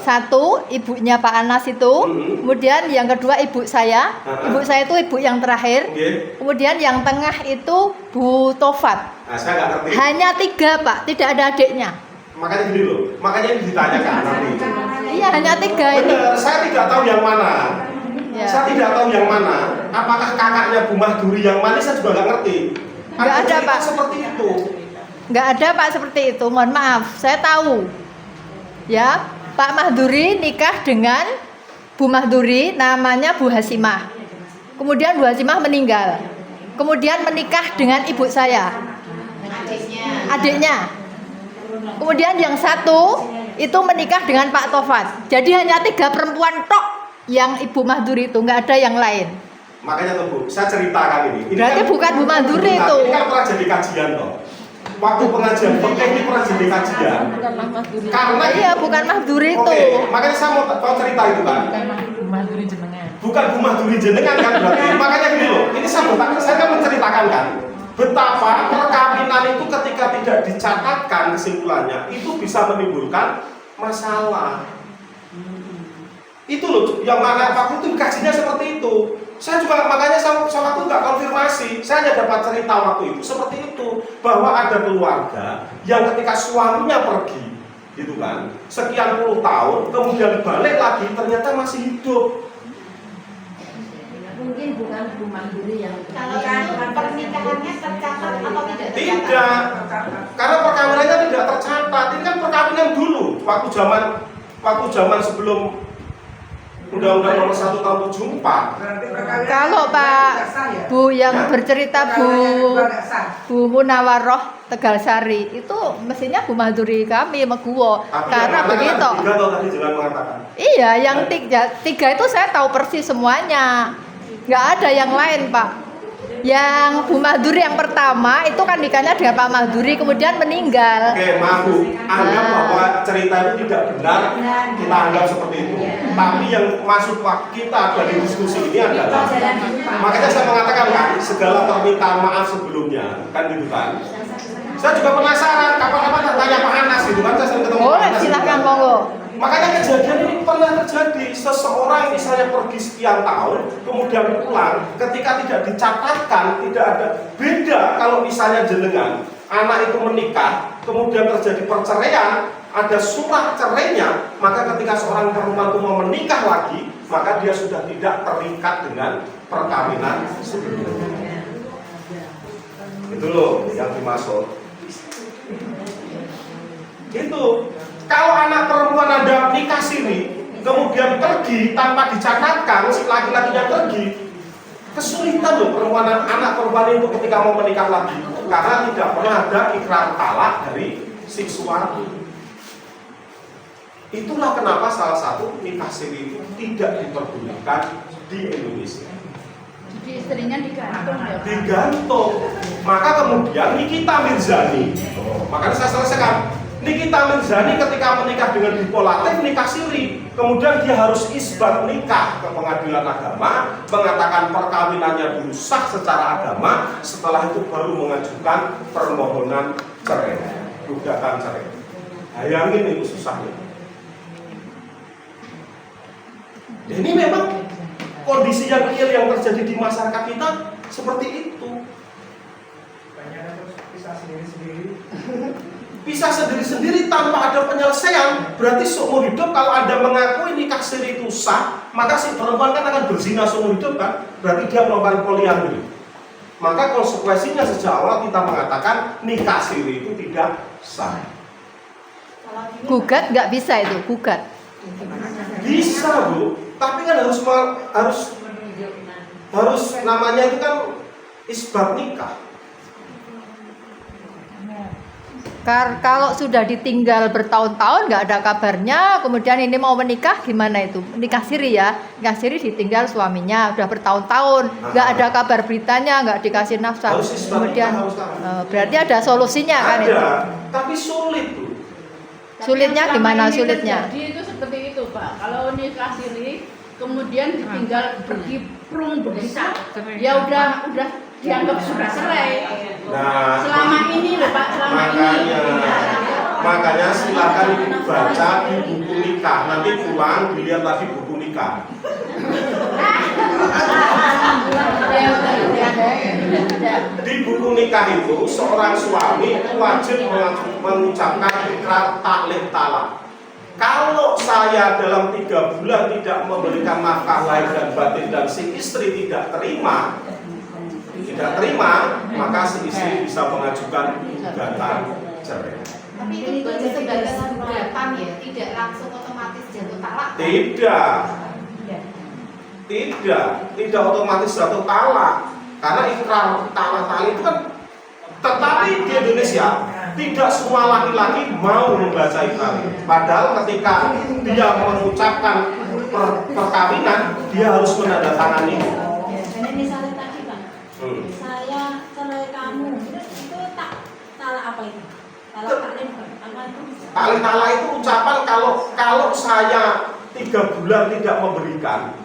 Satu ibunya Pak Anas itu, kemudian yang kedua ibu saya. Ibu saya itu ibu yang terakhir. Kemudian yang tengah itu Bu Tofat. Nah, saya nggak ngerti. Hanya 3 Pak, tidak ada adiknya. Makanya gini loh, makanya ini ditanyakan nanti. Iya hanya 3 ini. Benar, saya tidak tahu yang mana. Ya. Saya tidak tahu yang mana. Apakah kakaknya Bu Mahduri yang mana? Saya juga nggak ngerti. Nggak ada, cerita Pak. Seperti itu. Nggak ada Pak seperti itu, mohon maaf, saya tahu. Ya, Pak Mahduri nikah dengan Bu Mahduri, namanya Bu Hasimah. Kemudian Bu Hasimah meninggal. Kemudian menikah dengan ibu saya, adiknya. Kemudian yang satu itu menikah dengan Pak Tofat. Jadi hanya 3 perempuan tok yang Ibu Mahduri itu, nggak ada yang lain. Makanya tuh Bu, saya ceritakan ini. Berarti kan, bukan Bu Mahduri bukan, itu. Ini kan pernah jadi kajian toh. Waktu pengajian fikih ini pernah jadi kajian. Karena Iya, bukan Mahduri itu. Oke, makanya saya mau cerita itu kan. Bukan Bu Mahduri jenengan kan berarti. Makanya gini loh, ini saya kan menceritakan kan betapa perkawinan itu ketika tidak dicatatkan kesimpulannya itu bisa menimbulkan masalah. Itu loh, yang mana waktu itu kajinya seperti itu. Saya juga makanya saya waktu nggak konfirmasi. Saya hanya dapat cerita waktu itu seperti itu, bahwa ada keluarga yang ketika suaminya pergi, gitu kan, sekian puluh tahun, kemudian balik lagi ternyata masih hidup. Mungkin bukan Bu Mahduri yang Kalau pernikahannya tercatat atau tidak tercatat? Tidak, karena perkawinannya tidak tercatat. Ini kan perkawinan dulu, waktu zaman sebelum Undang-Undang Nomor 1 Tahun 74. Kalau Pak Bu yang bercerita Bu Munawaroh Tegalsari itu mestinya Bu Mahduri kami Meguwo. Karena begitu. Tadi jangan mengatakan. Iya, yang 3 itu saya tahu persis semuanya. Nggak ada yang lain Pak. Yang Bu Mahduri yang pertama itu kan nikahnya dengan Pak Mahduri, kemudian meninggal. Oke, maaf Bu, anggap bahwa cerita itu tidak benar, kita anggap seperti itu. Tapi yang masuk kita dari diskusi ini adalah, makanya saya mengatakan kan, segala permintaan maaf sebelumnya, kan gitu kan. Saya juga penasaran, kapan-kapan tanya Pak Anas gitu kan, saya sering ketemu Pak Boleh, Anas. silahkan monggo. Makanya kejadian ini pernah terjadi. Seseorang misalnya pergi sekian tahun, kemudian pulang, ketika tidak dicatatkan, tidak ada. Beda kalau misalnya jenengan, anak itu menikah, kemudian terjadi perceraian, ada surat cerainya, maka ketika seorang perempuan itu mau menikah lagi, maka dia sudah tidak terikat dengan perkawinan sebelumnya. Itu loh yang dimaksud. Itu. Kalau anak perempuan Anda nikah siri, kemudian pergi tanpa dicatatkan, si laki-lakinya pergi, kesulitan loh anak perempuan itu ketika mau menikah lagi, karena tidak pernah ada ikrar talak dari si suami. Itulah kenapa salah satu nikah siri itu tidak diperbolehkan di Indonesia. Jadi istrinya digantung ya Pak? Digantung. Maka kemudian Nikita Mirzani, makanya saya selesaikan. Nikita Mirzani ketika menikah dengan bipolatif nikah siri, kemudian dia harus isbat nikah ke pengadilan agama, mengatakan perkawinannya dulu sah secara agama, setelah itu baru mengajukan permohonan cerai, gugatan cerai. Bayangin itu susahnya. Ini memang kondisi yang real yang terjadi di masyarakat kita seperti itu. Bisa sendiri-sendiri tanpa ada penyelesaian. Berarti seumur hidup kalau Anda mengakui nikah siri itu sah, maka si perempuan kan akan berzina seumur hidup kan? Berarti dia melakukan poliandri. Maka konsekuensinya sejak awal kita mengatakan nikah siri itu tidak sah. Gugat nggak bisa itu, gugat. Bisa Bu, tapi kan harus namanya itu kan isbat nikah. Kalau sudah ditinggal bertahun-tahun nggak ada kabarnya, kemudian ini mau menikah gimana itu? Nikah siri ya, nikah siri ditinggal suaminya udah bertahun-tahun, nggak ada kabar beritanya, nggak dikasih nafkah. Kemudian berarti ada solusinya kan itu? Ada, tapi sulit tuh. Sulitnya gimana sulitnya? Jadi itu seperti itu Pak. Kalau nikah siri kemudian ditinggal pergi prung begitu, ya udah dianggap sudah cerai. Nah, Selama ini loh Pak, selama ini. makanya silakan baca di buku nikah. Nanti pulang dilihat lagi buku nikah. Di buku nikah itu seorang suami wajib mengucapkan ikrar taklid talak. Kalau saya dalam 3 bulan tidak memberikan nafkah lahir dan batin dan si istri tidak terima, maka si istri bisa mengajukan gugatan cerai. Tapi itu sebagai gugatan ya, tidak langsung otomatis jatuh talak. Tidak otomatis jatuh talak. Karena ikrar talak itu kan, tetapi di Indonesia tidak semua laki-laki mau membaca ikrar ini. Padahal ketika dia mengucapkan perkawinan, dia harus menandatangani. Jadi misalnya tadi Pak, saya cerai kamu, itu talak apa itu? Talak taklid apa itu? Taklid talak itu ucapan kalau saya 3 bulan tidak memberikan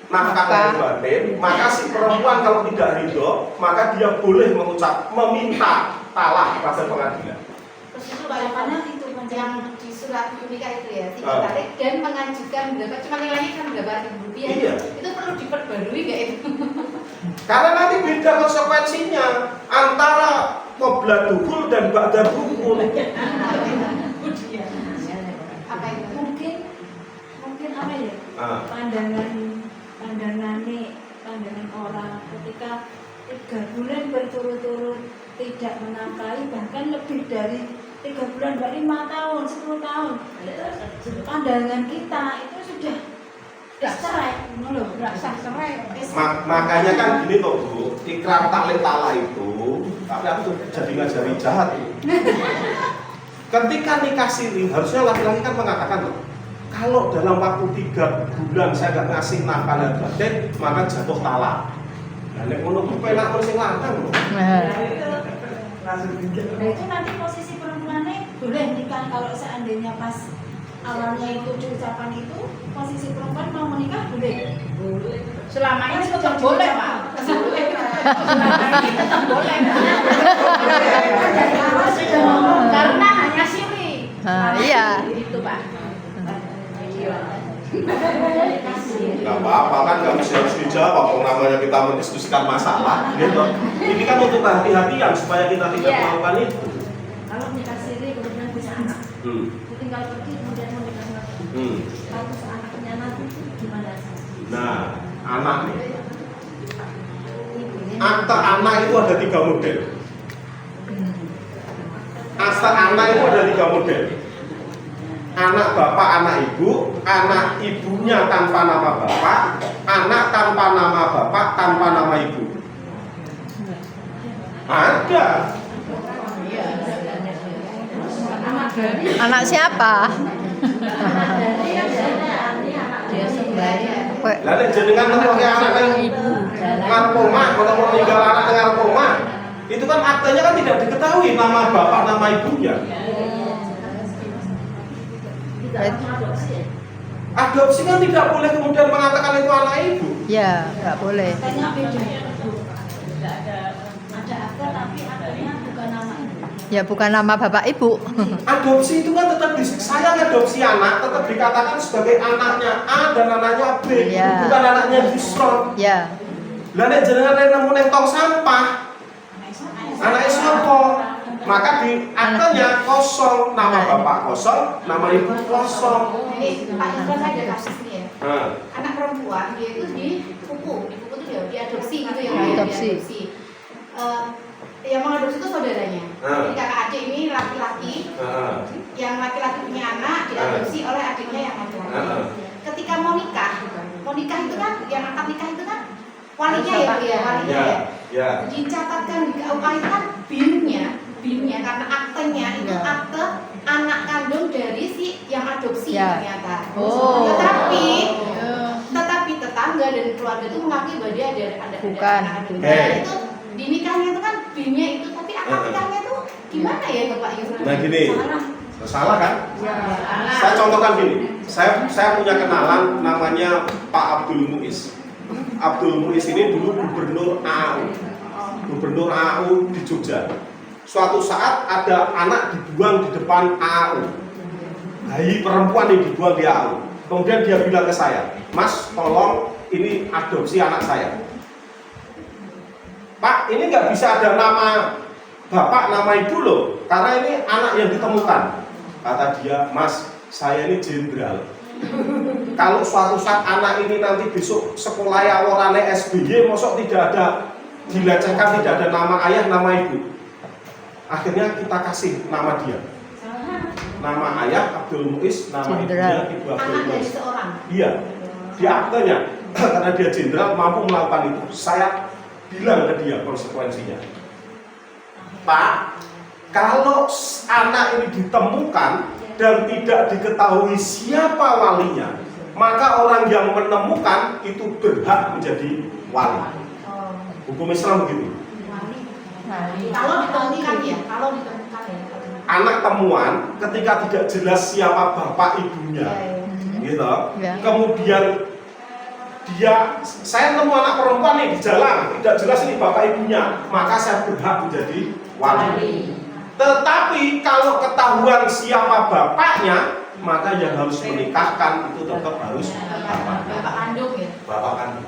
nafkah lahir batin, maka si perempuan kalau tidak ridho, maka dia boleh meminta talak pada pengadilan. Terus itu bagaimana itu yang di surat nikah itu ya, 3 tarik dan mengajukan berapa, cuma nilainya kan berapa ribu rupiah. Iya. Itu perlu diperbarui nggak itu? Karena nanti beda konsekuensinya antara qobla dukhul dan ba'da dukhul. Apa itu? Mungkin apa ya? Pandangan orang ketika 3 bulan berturut-turut tidak menafkahi, bahkan lebih dari 3 bulan, 5 tahun, 10 tahun, itu pandangan kita itu sudah cerai, cerai. Makanya kan gini toh Bu, ikrar taklid talak itu, tapi aku tuh jadi ngajari jahat ini. Ketika nikah siri, harusnya laki-laki kan mengatakan loh, kalau dalam waktu 3 bulan saya nggak ngasih nafkah lahir batin, maka jatuh talak. Nah, nek ngono ku penak terus sing lanang lho. Nah itu nanti posisi perempuannya boleh nikah kalau seandainya pas awalnya itu diucapan itu, posisi perempuan mau menikah boleh. Selama ini tetap boleh Pak. Selama ini tetap boleh. Karena hanya siri. Iya. Itu Pak. Gak apa-apa kan, gak mesti harus dijawab. Kalau namanya kita mendiskusikan masalah, gitu. Ini kan untuk hati-hatian supaya kita tidak melakukan itu. Kalau nikah siri kemudian bisa anak, tinggal pergi kemudian mau nikah lagi. Status anaknya nanti gimana? Nah, anak nih. Akte anak itu ada 3 model. Akte anak itu ada 3 model. Anak bapak, anak ibu, anak ibunya tanpa nama bapak, anak tanpa nama bapak, tanpa nama ibu. Ada. Anak siapa? Lalu jenengan ngeloki anak yang ibu ngarep omah, kalau meninggal anak ngarep omah, itu kan aktenya kan tidak diketahui nama bapak, nama ibunya. Adopsi kan tidak boleh kemudian mengatakan itu anak ibu. Ya, nggak boleh. Katanya beda. Ada akte tapi aktenya bukan nama ibu. Ya bukan nama bapak ibu. Adopsi itu kan tetap saya ngadopsi anak tetap dikatakan sebagai anaknya A dan anaknya B, Ya. bukan anaknya Yusron. Ya. Lah nek jenengan nemu neng tong sampah, anaknya sapa? Maka di aktenya kosong, nama bapak kosong, nama ibu kosong. Ini Pak Iqbal ada kasus nih ya. Nah, Anak perempuan dia itu di pupu itu ya diadopsi gitu ya, Diadopsi. diadopsi. Yang mengadopsi itu saudaranya. Jadi kakak adik ini laki-laki, yang laki-laki punya anak diadopsi oleh adiknya yang laki-laki. Ketika mau nikah itu kan yang akad nikah itu kan walinya ya, walinya ya. Dicatatkan di KUA itu kan BIM-nya karena aktenya itu akte anak kandung dari si yang adopsi ternyata. Tetapi tetangga dan keluarga itu mengakui bahwa dia ada Bukan. Nah, itu di nikahnya itu kan BIM-nya itu, tapi akad nikahnya itu gimana ya itu Pak Yusuf? nah gini, salah kan? Saya contohkan gini, saya punya kenalan namanya Pak Abdul Muiz. Abdul Muiz ini dulu gubernur AU. gubernur AAU di Jogja. Suatu saat ada anak dibuang di depan AAU, bayi perempuan yang dibuang di AAU. Kemudian dia bilang ke saya, "Mas, tolong ini adopsi anak saya." "Pak, ini nggak bisa ada nama bapak, nama ibu loh, karena ini anak yang ditemukan." Kata dia, "Mas, saya ini jenderal. Kalau suatu saat anak ini nanti besok sekolah awarane SBY, mosok tidak ada dilecehkan, tidak ada nama ayah, nama ibu." Akhirnya kita kasih nama dia. Nama ayah Abdul Muiz, nama ibunya Ibu Abdul Anak dari Muiz. seorang. Iya, di aktenya karena dia jenderal mampu melakukan itu. Saya bilang ke dia konsekuensinya, "Pak, kalau anak ini ditemukan dan tidak diketahui siapa walinya, maka orang yang menemukan itu berhak menjadi wali." Hukum Islam begitu. Kalau ditemukan ya, kalau ditemukan ya. Anak temuan ketika tidak jelas siapa bapak ibunya, gitu. Ya. Kemudian saya nemu anak perempuan nih di jalan, tidak jelas ini bapak ibunya, maka saya berhak menjadi wali. Tetapi kalau ketahuan siapa bapaknya, maka yang harus menikahkan itu tetap harus Bapak kandung ya. bapak kandung,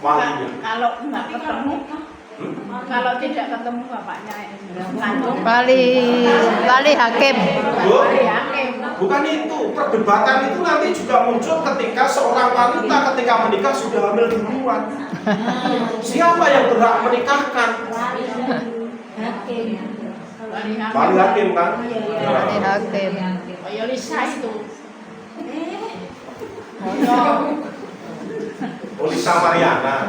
walinya. Kalau nggak ketemu, kalau tidak ketemu bapaknya kandung, Wali hakim. Bu, yakin. bukan itu, perdebatan itu nanti juga muncul ketika seorang wanita ketika menikah sudah hamil duluan. Siapa yang berhak menikahkan? Hakim. Wali hakim kan? Wali hakim. Kayak Lisa itu. Olisa Mariana.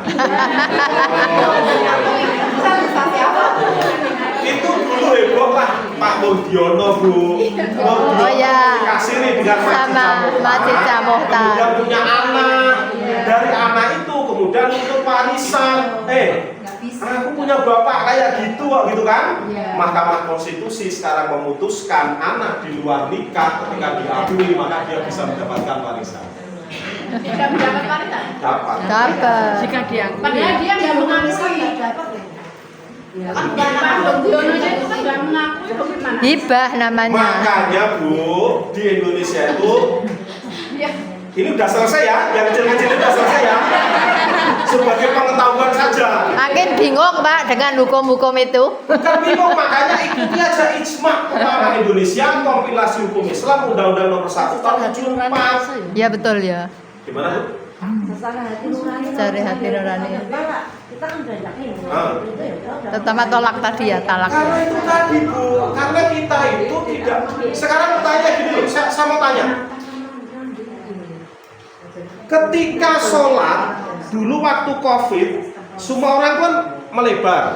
Itu dulu heboh lah Pak Murdiono, Bu. Oh ya. Kasih nih dengan Sama Majid Camohtar. Kemudian punya anak. Dari anak itu kemudian untuk warisan. Aku punya bapak kayak gitu kok, gitu kan? Mahkamah Konstitusi sekarang memutuskan anak di luar nikah ketika diakui maka dia bisa mendapatkan warisan. Tidak mendapat warisan. Dapat. Dapat. Padahal dia nggak mengakui. Pak Murdiono itu kan nggak mengakui bagaimana. Hibah namanya. Makanya Bu, di Indonesia itu Ya. ini udah selesai ya, yang kecil-kecil udah selesai ya. Sebagai pengetahuan saja. Makin bingung Pak dengan hukum-hukum itu. Bukan bingung, makanya ikuti aja ijma ulama Indonesia, kompilasi hukum Islam, Undang-Undang Nomor 1 Tahun 74. Ya betul ya. Gimana Bu? Secara hati nurani. Cari hati nurani. Kita kan udah yakin. Terutama tolak tadi ya, talak. Karena itu tadi Bu, karena kita itu tidak. Sekarang tanya gini loh, saya mau tanya. Ketika sholat dulu waktu COVID, semua orang pun melebar.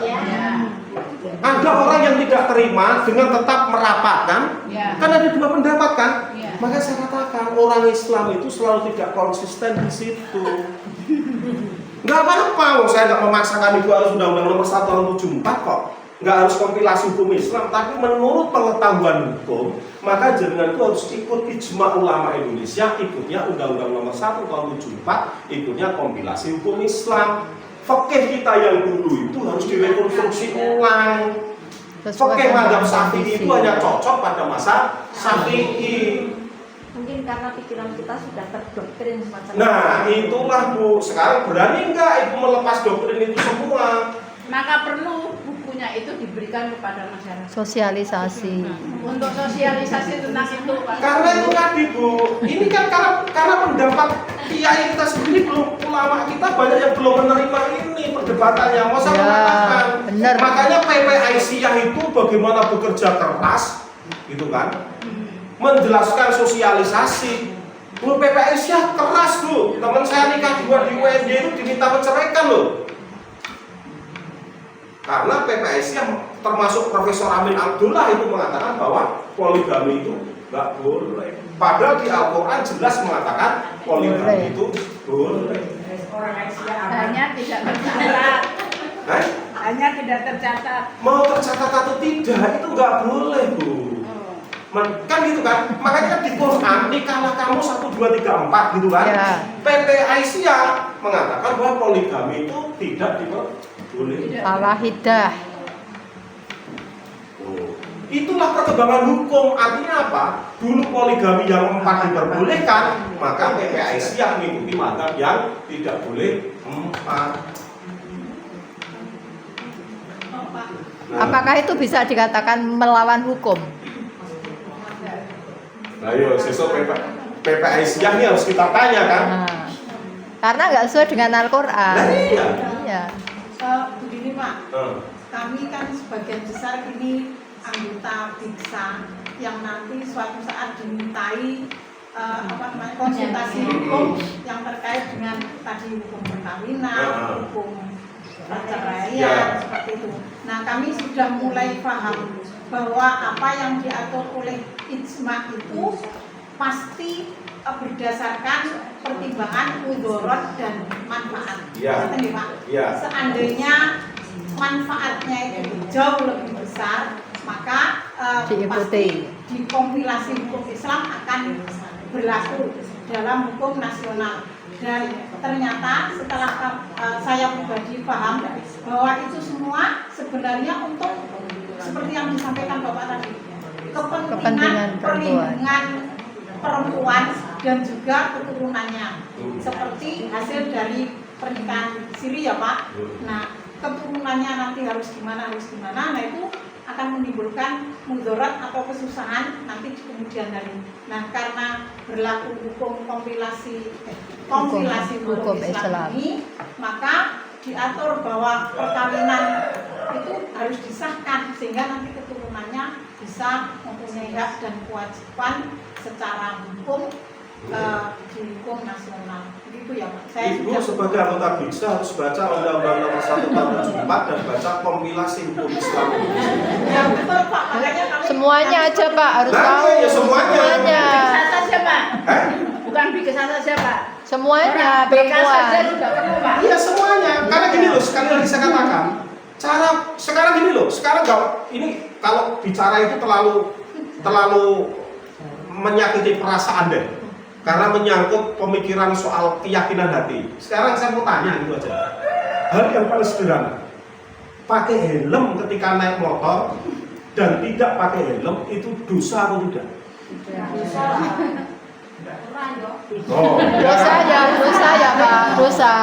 Ada orang yang tidak terima dengan tetap merapatkan, kan ada dua pendapat kan? Maka saya katakan orang Islam itu selalu tidak konsisten di situ. Nggak apa-apa, saya nggak memaksakan ibu harus Undang-Undang Nomor 1 Tahun 74 kok. Nggak harus kompilasi hukum Islam, tapi menurut pengetahuan hukum, maka jangan itu harus ikut ijma ulama Indonesia, ikutnya Undang-Undang Nomor 1 Tahun 74, ikutnya kompilasi hukum Islam. Fikih kita yang dulu itu harus direkonstruksi ulang. Fikih mazhab Syafi'i itu hanya cocok pada masa Syafi'i. Mungkin karena pikiran kita sudah terdoktrin semacam Nah, itulah Bu. Sekarang berani nggak Ibu melepas doktrin itu semua? Maka perlu bukunya itu diberikan kepada masyarakat. Sosialisasi. Untuk sosialisasi tentang itu, Pak. Karena itu tadi Bu, ini kan karena pendapat kiai kita sendiri belum, ulama kita banyak yang belum menerima ini perdebatannya. Masa Ya, mengatakan? benar. Makanya PP Aisyah itu bagaimana bekerja keras, gitu kan? Menjelaskan sosialisasi. Bu, PP Aisyah keras Bu. Teman saya nikah dua di UNJ itu diminta menceraikan loh. Karena PP Aisyah termasuk Profesor Amin Abdullah itu mengatakan bahwa poligami itu nggak boleh. Padahal di Al-Quran jelas mengatakan poligami itu boleh. Hanya tidak tercatat. Hah? Hanya tidak tercatat. Mau tercatat atau tidak itu nggak boleh Bu. Kan gitu kan? Makanya di Quran nikahlah kamu 1, 2, 3, 4 gitu kan? Ya. PP Aisyah mengatakan bahwa poligami itu tidak diperbolehkan. boleh. Al-Wahidah. Itulah perkembangan hukum. Artinya apa? Dulu poligami yang 4 diperbolehkan, maka PPI Aisyah mengikuti mazhab yang tidak boleh 4. Apakah itu bisa dikatakan melawan hukum? Ayo, sesuk PPI Aisyah ini harus kita tanya kan? Nah, karena nggak sesuai dengan Al-Quran. Nah, iya. Iya. Begini Pak, kami kan sebagian besar ini anggota BIKSA yang nanti suatu saat dimintai konsultasi hukum yang terkait dengan tadi hukum perkawinan, hukum perceraian, seperti itu. Nah, kami sudah mulai paham bahwa apa yang diatur oleh ijma itu pasti berdasarkan pertimbangan mudorot dan manfaat. Iya. Pak? Iya. Seandainya manfaatnya itu jauh lebih besar, maka Diikuti. pasti di kompilasi hukum Islam akan berlaku dalam hukum nasional. Dan ternyata setelah saya pribadi paham bahwa itu semua sebenarnya untuk seperti yang disampaikan Bapak tadi, kepentingan perlindungan perempuan dan juga keturunannya, seperti hasil dari pernikahan siri ya Pak. Nah, keturunannya nanti harus gimana, nah itu akan menimbulkan mudarat atau kesusahan nanti di kemudian hari. Nah, karena berlaku hukum kompilasi hukum Islam ini, maka diatur bahwa perkawinan itu harus disahkan sehingga nanti keturunannya bisa mempunyai hak dan kewajiban secara hukum di hukum nasional. Begitu ya Pak. Ibu sebagai anggota BIKSA harus baca Undang-Undang Nomor 1 Tahun 74 dan baca kompilasi hukum Islam. Ya betul Pak. Makanya kami Semuanya aja Pak, harus Nah, tahu. ya semuanya. Bikin saja Pak. Eh? Bukan bikin saja Pak. Semuanya BK saja perempuan. juga perlu Pak. Iya semuanya. Karena gini loh, sekali lagi saya katakan, cara sekarang gini loh, sekarang ini kalau bicara itu terlalu menyakiti perasaan deh. Karena menyangkut pemikiran soal keyakinan hati. Sekarang saya mau tanya itu aja. Hal yang paling sederhana. Pakai helm ketika naik motor dan tidak pakai helm itu dosa atau tidak? Oh, Dosa ya Pak, dosa.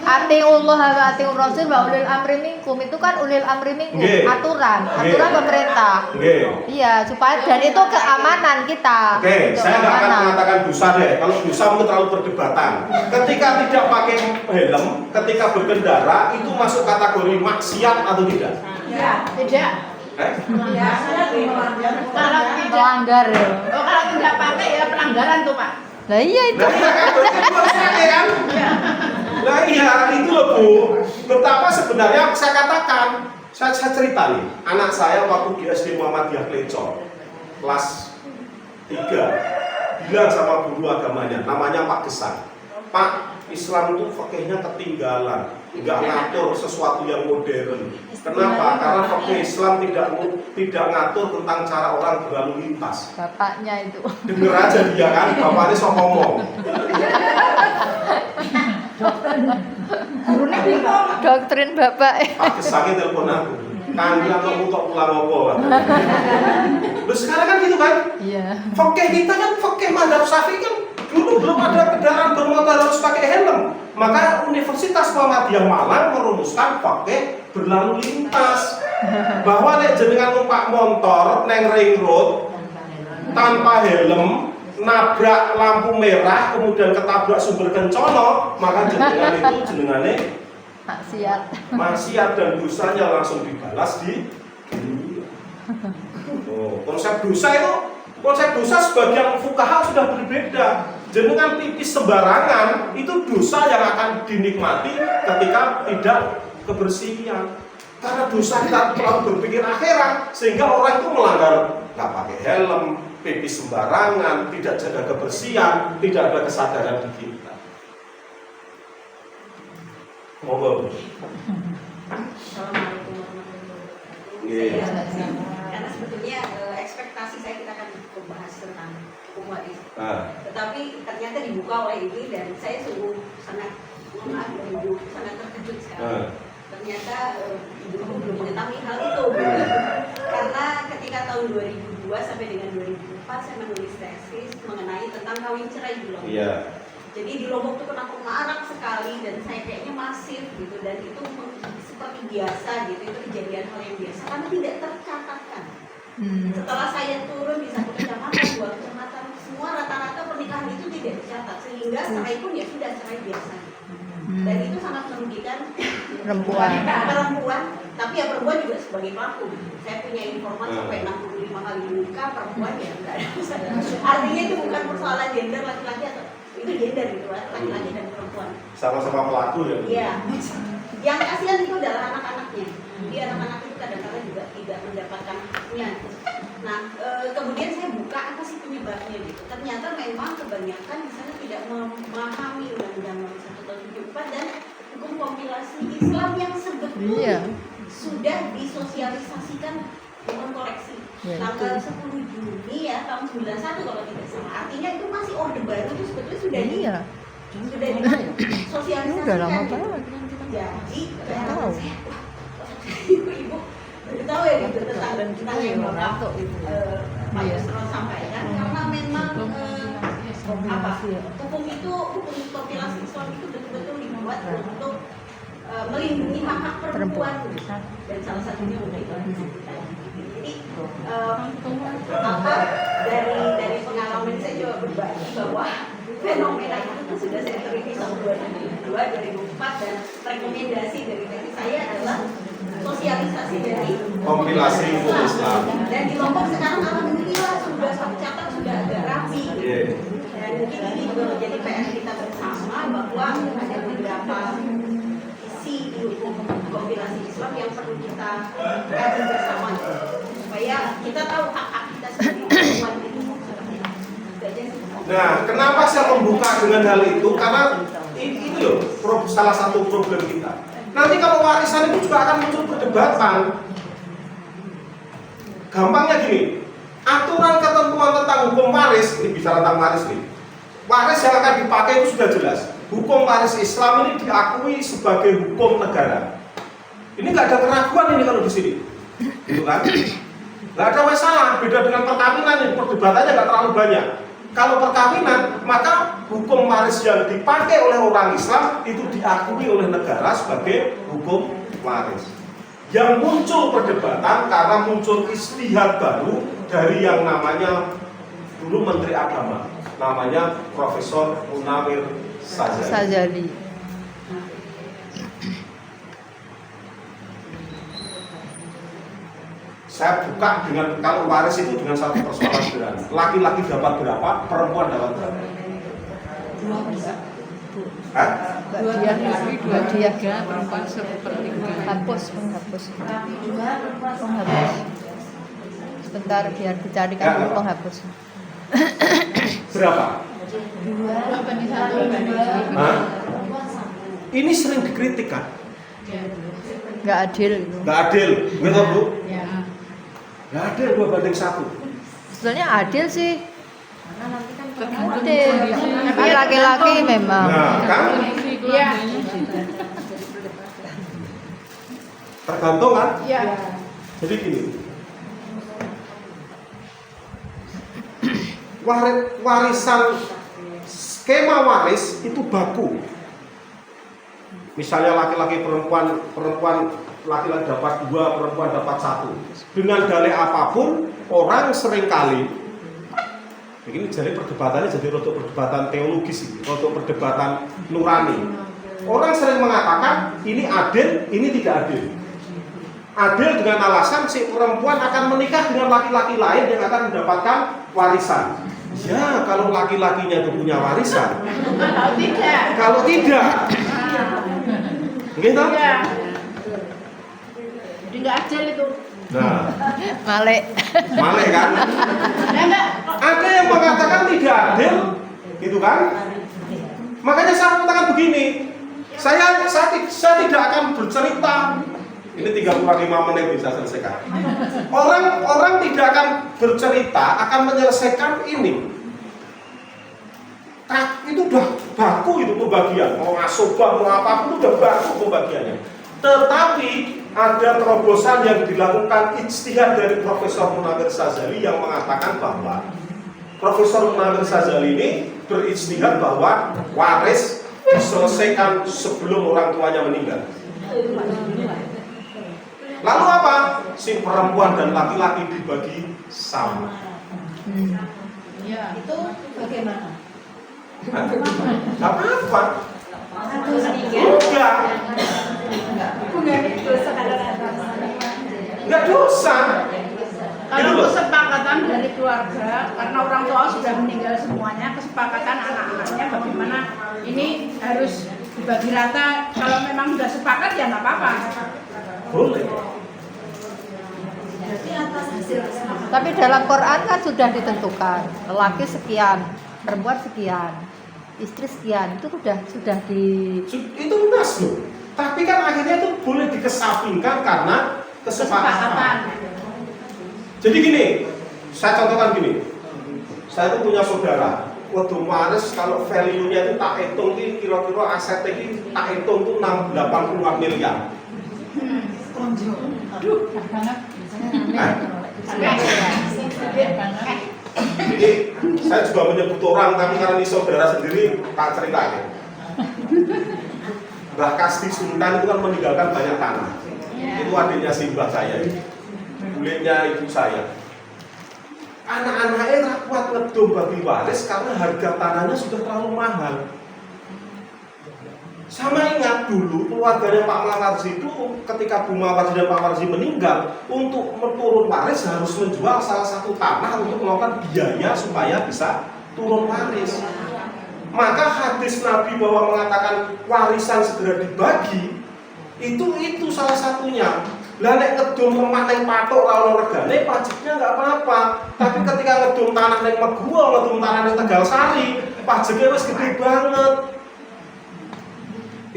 Atiullah wa atiur rasul wa ulil amri minkum, itu kan ulil amri minkum, Nggih. aturan Nggih. pemerintah. Oke. Iya, supaya dan itu keamanan kita. Oke, Untuk saya nggak akan keamanan. mengatakan dosa deh. Kalau dosa itu terlalu perdebatan. Ketika tidak pakai helm, ketika berkendara itu masuk kategori maksiat atau tidak? Ya, tidak. ya saya Kalau tidak, Melanggar ya. kalau tidak pakai ya pelanggaran tuh Pak. Nah iya itu. Nah iya kan, berarti itu harus pakai kan? Nah iya, itu loh Bu. Betapa sebenarnya saya katakan, saya cerita nih, anak saya waktu di SD Muhammadiyah Klecor, kelas 3, bilang sama guru agamanya, namanya Pak Gesan, Pak, Islam itu fakihnya ketinggalan, nggak ngatur sesuatu yang modern. Kenapa? Karena fakih Islam tidak ngatur tentang cara orang berlalu lintas. Bapaknya itu. Denger aja dia kan, bapaknya sok ngomong. gurunya bingung. Doktrin bapak. Pak Gesangnya telepon aku. Kang bilang kamu kok pulang apa? Lu sekarang kan gitu kan? Iya. Fakih kita kan fakih mazhab Syafi'i kan dulu belum ada kendaraan bermotor harus pakai helm. Maka Universitas Muhammadiyah Malang merumuskan fakih berlalu lintas. Bahwa nek jenengan numpak motor neng ring road tanpa helm, nabrak lampu merah kemudian ketabrak sumber kencono, maka jenengan itu jenengane maksiat dan dosanya langsung dibalas di dunia. Konsep dosa sebagian fuqaha sudah berbeda. Jenengan pipis sembarangan itu dosa yang akan dinikmati ketika tidak kebersihan. Karena dosa kita terlalu berpikir akhirat sehingga orang itu melanggar, nggak pakai helm, pipis sembarangan, tidak jaga kebersihan, tidak ada kesadaran di kita. Monggo. Assalamualaikum warahmatullahi Nggih. wabarakatuh. Karena sebetulnya ekspektasi saya kita akan membahas tentang hukum waris. Tetapi ternyata dibuka oleh ini dan saya sungguh sangat sangat terkejut sekarang. ternyata ibuku belum mengetahui hal itu. Karena ketika tahun 2002 sampai dengan 2004 saya menulis tesis mengenai tentang kawin cerai di Lombok. Iya. Jadi di Lombok itu kenapa marak sekali dan saya kayaknya masif gitu, dan itu seperti biasa gitu, itu kejadian hal yang biasa karena tidak tercatatkan. Setelah saya turun di satu kecamatan, 2 kecamatan, semua rata-rata pernikahan itu tidak dicatat, sehingga cerai pun ya sudah cerai biasa. Dan itu sangat merugikan perempuan, tapi ya perempuan juga sebagai pelaku. Saya punya informasi sampai 65 kali nikah perempuan ya enggak ada masalah. Artinya itu bukan persoalan gender laki-laki atau itu gender gitu kan, laki-laki dan perempuan. Sama-sama pelaku ya. Iya. Yang kasihan itu adalah anak-anaknya. Jadi anak-anak itu kadang-kadang juga tidak mendapatkan haknya. Nah, kemudian saya buka apa sih penyebabnya gitu. Ternyata memang kebanyakan di sana tidak memahami Undang-Undang Nomor 1 Tahun 74 dan hukum kompilasi Islam yang sebetulnya sudah disosialisasikan dengan koreksi tanggal 10 Juni ya tahun 91 kalau tidak salah. Artinya itu masih orde baru itu sebetulnya sudah sudah disosialisasikan. Udah lama banget. Jadi ibu tahu ya gitu tentang yang Bapak Pak Yusro sampaikan, karena memang hukum kompilasi Islam itu betul-betul dibuat untuk melindungi hak-hak perempuan dan salah satunya wanita. Jadi dari pengalaman saya juga berbagi bahwa fenomena itu sudah saya teliti tahun 2002, 2004 dan rekomendasi dari saya adalah sosialisasi dari Kompilasi hukum Islam. Dan di Lombok sekarang alhamdulillah sudah tercatat, sudah agak rapi. Dan mungkin ini juga menjadi PR kita bersama bahwa ada beberapa isi di hukum kompilasi Islam yang perlu kita kaji bersama supaya kita tahu hak-hak kita sebagai perempuan itu seperti apa. Nah, kenapa saya membuka dengan hal itu? Karena ini loh salah satu problem kita. Nanti kalau warisan itu juga akan muncul perdebatan. Gampangnya gini, aturan ketentuan tentang hukum waris, ini bicara tentang waris nih. Waris yang akan dipakai itu sudah jelas. Hukum waris Islam ini diakui sebagai hukum negara. Ini nggak ada keraguan ini kalau di sini, gitu kan? Nggak ada masalah. Beda dengan perkawinan, ini perdebatannya nggak terlalu banyak. Kalau perkawinan, maka hukum waris yang dipakai oleh orang Islam itu diakui oleh negara sebagai hukum waris. Yang muncul perdebatan karena muncul istihad baru dari yang namanya dulu Menteri Agama, namanya Profesor Munawir Sajali. Saya buka dengan kalau waris itu dengan satu persoalan sederhana. Laki-laki dapat berapa, perempuan dapat berapa? Hah? Dua dia perempuan penghapus. Sebentar biar dicarikan dulu penghapus. Berapa? Hah? Ini sering dikritik kan? Nggak adil itu. Nggak adil, gitu Bu? Nggak adil 2:1. Sebenarnya adil sih. Adil. Tapi laki-laki memang. Nah, kan? Iya. Tergantung kan? Iya. Jadi gini, warisan skema waris itu baku. Misalnya laki-laki perempuan laki-laki dapat 2, perempuan dapat 1. Dengan dalih apapun, orang seringkali ini jadi perdebatannya jadi untuk perdebatan teologis, untuk perdebatan nurani. Orang sering mengatakan ini adil, ini tidak adil. Adil dengan alasan si perempuan akan menikah dengan laki-laki lain yang akan mendapatkan warisan. Ya, kalau laki-lakinya itu punya warisan. Kalau tidak. Gitu? Iya. Jadi nggak adil itu. Nah, Male kan? Ada yang mengatakan tidak adil, gitu kan? Makanya saya mengatakan begini, saya tidak akan bercerita. Ini 35 menit bisa selesaikan. Orang tidak akan bercerita, akan menyelesaikan ini. Itu udah baku itu pembagian. Mau asobah, mau apapun udah baku pembagiannya. Tetapi ada terobosan yang dilakukan ijtihad dari Profesor Munawir Syazali yang mengatakan bahwa Profesor Munawir Syazali ini berijtihad bahwa waris diselesaikan sebelum orang tuanya meninggal. Lalu apa? Si perempuan dan laki-laki dibagi sama. Iya. Itu bagaimana? Gak apa-apa. Enggak. Enggak dosa. Kalau kesepakatan dari keluarga, karena orang tua sudah meninggal semuanya, kesepakatan anak-anaknya bagaimana ini harus dibagi rata. Kalau memang sudah sepakat ya nggak apa-apa. Boleh. Berarti atas hasil kesepakatan. Tapi dalam Quran kan sudah ditentukan lelaki sekian, perempuan sekian, istri sekian, itu sudah di Itu nas loh. Tapi kan akhirnya itu boleh dikesampingkan karena kesepakatan. Jadi gini, saya contohkan gini. Saya tuh punya saudara, waktu waris kalau value-nya itu tak hitung ini kira-kira asetnya ini tak hitung tuh 80 miliar. Jadi saya juga menyebut orang, tapi karena ini saudara sendiri tak cerita. Mbah Kasti Sultan itu kan meninggalkan banyak tanah. Itu adiknya si mbah saya ini, bulenya ibu saya. Anak-anaknya tak kuat ngedom bagi waris karena harga tanahnya sudah terlalu mahal. Sama ingat dulu keluarganya Pak Mawarzi itu ketika Bu Mawarzi dan Pak Mawarzi meninggal, untuk turun waris harus menjual salah satu tanah untuk melakukan biaya supaya bisa turun waris. Maka hadis Nabi bahwa mengatakan warisan segera dibagi itu salah satunya. Lah nek ngedum rumah neng patok ra ono regane pajaknya enggak apa-apa. Tapi ketika ngedum tanah neng Meguwo, ngedum tanah neng Tegalsari, pajaknya wis gede banget.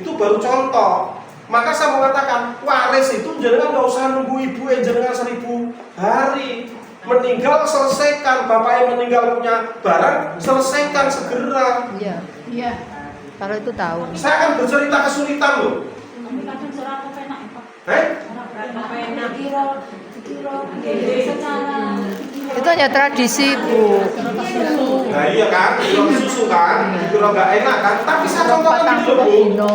Itu baru contoh. Maka saya mengatakan waris itu jenengan nggak usah nunggu ibu jenengan 1000 hari. Meninggal selesaikan, bapak yang meninggal punya barang selesaikan segera. Iya. Iya. Kalau itu tahu. Saya akan bercerita kesulitan loh. Tapi kadang seorang penak Pak. Itu hanya tradisi, Bu. Nah iya kan, minum susu kan, kira nggak enak kan. Tapi saya contohkan dulu Bu.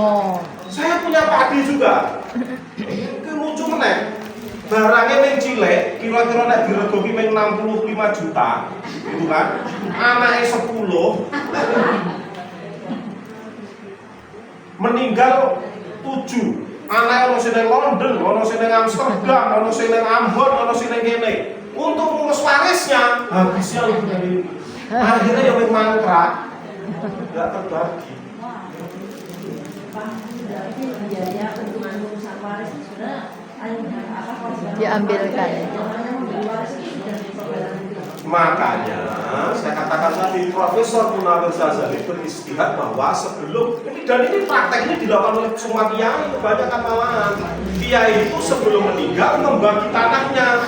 Saya punya padi juga. Itu lucu meneh. Barangnya yang cilik, kira-kira nek diregoki meng 65 juta, gitu kan? Anaknya 10, meninggal 7. Anaknya ono sing nang London, ono sing nang Amsterdam, ono sing nang Ambon, ono sing nang kene. Untuk ngurus warisnya habisnya lebih dari ini. Akhirnya yang mangkrak, nggak terbagi. Biaya untuk mengurusan waris sudah Diambilkan. Makanya saya katakan tadi Profesor Munawir Syazali beristihad bahwa sebelum ini praktek ini dilakukan oleh semua kiai, kebanyakan malahan kiai itu sebelum meninggal membagi tanahnya.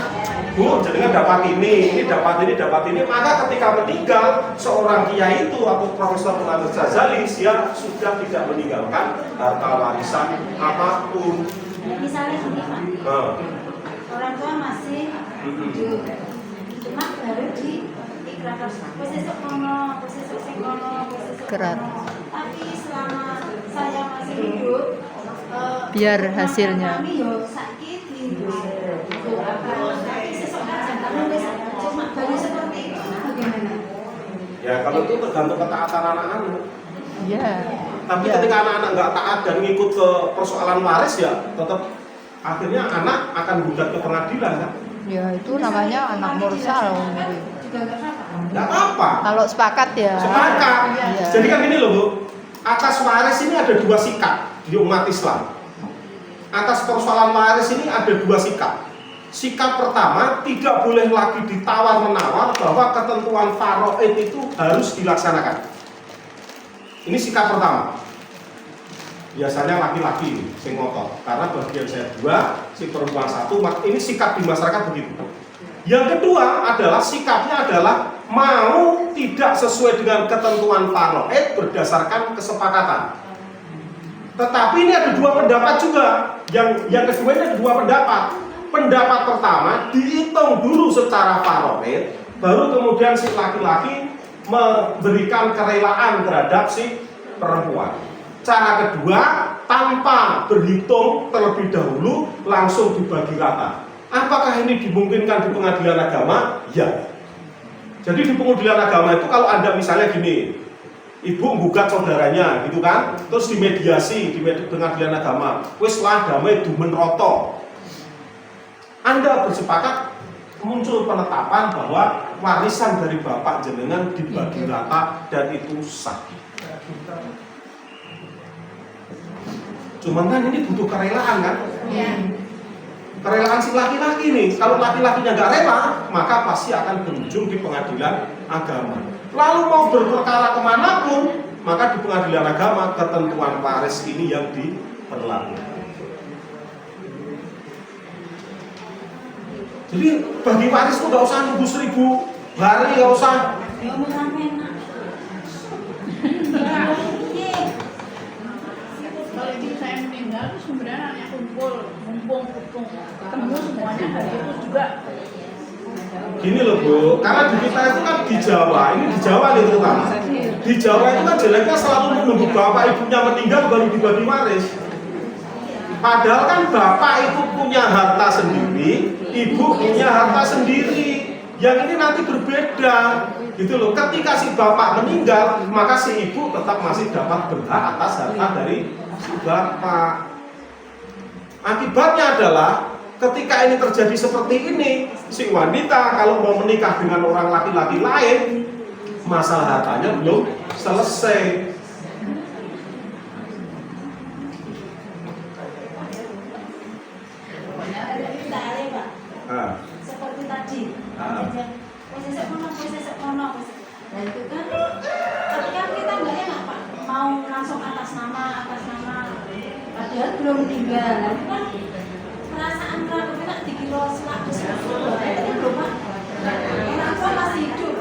Bu, jadi dapat ini dapat ini. Maka ketika meninggal seorang kiai itu atau Profesor Munawir Syazali dia sudah tidak meninggalkan harta warisan apapun. misalnya gini Pak, orang tua masih hidup, cuma baru di ikrarkan posisi kono, Kerat. tapi selama saya masih hidup, Biar hasilnya. kami yo sakit tapi seseorang cuma baru seperti itu bagaimana? Ya kalau itu tergantung ketaatan anak-anak. Iya. Tapi Iya. ketika anak-anak nggak taat dan ngikut ke persoalan waris ya tetap akhirnya anak akan gugat ke pengadilan kan? Ya itu namanya anak mursal. Juga nggak apa-apa. Nggak apa. Kalau sepakat ya. Sepakat. Iya. Jadi kan gini loh Bu, atas waris ini ada dua sikap di umat Islam. Atas persoalan waris ini ada dua sikap. Sikap pertama, tidak boleh lagi ditawar-menawar bahwa ketentuan faraid itu harus dilaksanakan. Ini sikap pertama. Biasanya laki-laki sing ngotot, karena bagian saya 2, si perempuan 1. Ini sikap di masyarakat begitu. Yang kedua adalah sikapnya adalah mau tidak sesuai dengan ketentuan faraid berdasarkan kesepakatan. Tetapi ini ada dua pendapat juga. Yang kedua ini ada dua pendapat. Pendapat pertama, dihitung dulu secara faraid, baru kemudian si laki-laki memberikan kerelaan terhadap si perempuan. Cara kedua, tanpa berhitung terlebih dahulu, langsung dibagi rata. Apakah ini dimungkinkan di pengadilan agama? Ya. Jadi di pengadilan agama itu kalau Anda misalnya gini, ibu menggugat saudaranya gitu kan, terus dimediasi di pengadilan agama, wis lah damai dumen roto. Anda bersepakat, muncul penetapan bahwa warisan dari bapak jenengan dibagi rata dan itu sah. Cuman kan ini butuh kerelaan kan? Kerelaan si laki-laki nih. Kalau laki-lakinya nggak rela, maka pasti akan berujung di pengadilan agama. Lalu mau berperkara kemanapun, maka di pengadilan agama ketentuan waris ini yang diberlakukan. Jadi bagi waris itu nggak usah nunggu 1000 hari, nggak usah. Kalau ibu saya meninggal, terus kemudian anaknya kumpul, mumpung ketemu semuanya hari itu juga. Gini loh Bu, karena di kita itu kan di Jawa, ini di Jawa nih terutama. Di Jawa itu kan jeleknya selalu menunggu bapak ibunya meninggal baru dibagi waris. Padahal kan bapak itu punya harta sendiri, ibu punya harta sendiri. Yang ini nanti berbeda, gitu loh. Ketika si bapak meninggal, maka si ibu tetap masih dapat berhak atas harta dari si bapak. Akibatnya adalah ketika ini terjadi seperti ini, si wanita kalau mau menikah dengan orang laki-laki lain, masalah hartanya belum selesai. Seperti tadi, posisi kono. Nah itu kan, ketika kita nggak enak Pak, mau langsung atas nama, padahal belum meninggal. Nah, itu kan perasaan kalau kita dikira selaku itu belum Pak. Orang tua masih hidup.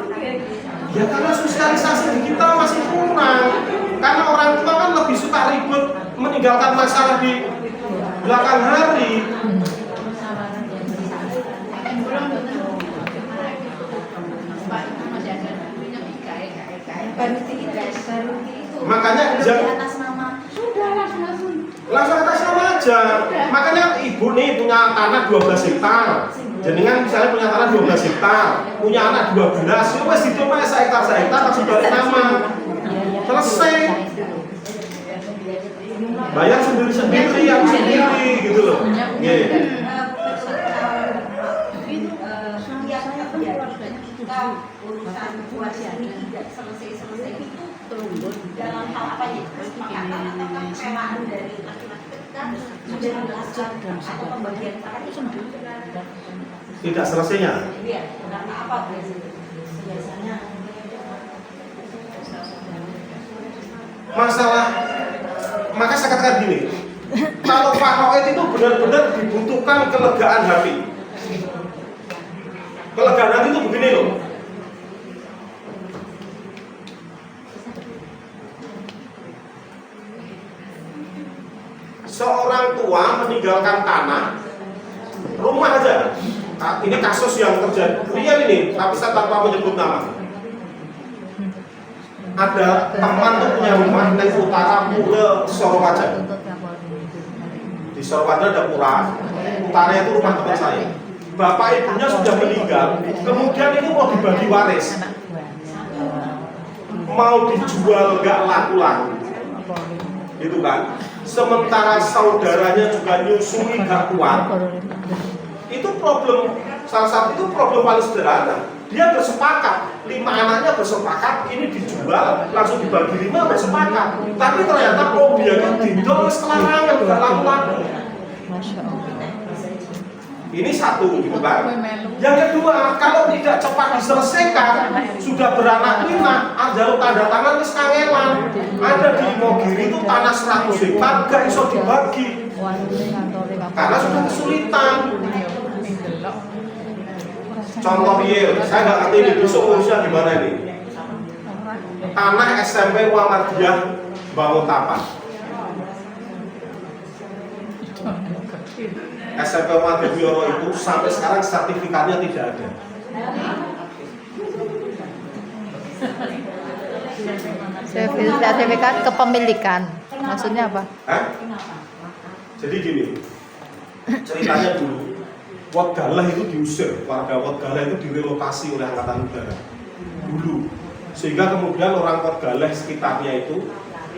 Ya karena sosialisasi di kita masih kurang. Karena orang tua kan lebih suka ribut meninggalkan masalah di belakang hari. Makanya atas nama Sudah langsung. langsung atas nama aja. Makanya ibu nih punya tanah 12 hektar. Jenengan misalnya punya tanah 12 hektar, punya anak 12, ya wes dicoba sehektar langsung balik nama. Selesai. Bayar sendiri-sendiri yang sendiri gitu loh. Iya. Urusan buat ini tidak selesai itu dalam hal apa ya, kesepakatan atau kerelaan dari laki-laki ketika sudah dijelaskan atau pembagian peran itu Tidak selesainya. iya, karena apa biasanya Masalah, maka saya katakan gini, kalau faraid itu benar-benar dibutuhkan kelegaan hati. Kelegaan hati itu begini loh. Seorang tua meninggalkan tanah, rumah aja. Ini kasus yang terjadi real ini, tapi saya tanpa menyebut nama. Ada teman tuh punya rumah di utara Pura Sorowaja. Di Sorowaja ada pura, utara itu rumah teman saya. Bapak ibunya sudah meninggal, kemudian ini mau dibagi waris, mau dijual nggak laku-laku, gitu kan? Sementara saudaranya juga nyusui nggak kuat. Itu problem, salah satu itu problem paling sederhana. Dia bersepakat, 5 anaknya bersepakat ini dijual langsung dibagi 5 bersepakat. Tapi ternyata obyeknya didol selarangan nggak laku-laku. Ini satu, gitu kan? Yang kedua, kalau tidak cepat diselesaikan, sudah beranak 5, jalur tanda tangan wis kangelan. Ada di Imogiri itu tanah 100 hektar gak iso dibagi. Karena sudah kesulitan. Contoh real, saya nggak ngerti ini besok urusnya gimana ini. Tanah SMP Muhammadiyah Bangun Tapan. SMP Madyabioro itu sampai sekarang sertifikatnya tidak ada. Sertifikat kepemilikan. Maksudnya apa? Hah? Jadi gini, ceritanya dulu, Wat Galah itu diusir, warga Wat Galah itu direlokasi oleh Angkatan Udara dulu, sehingga kemudian orang Wat Galah sekitarnya itu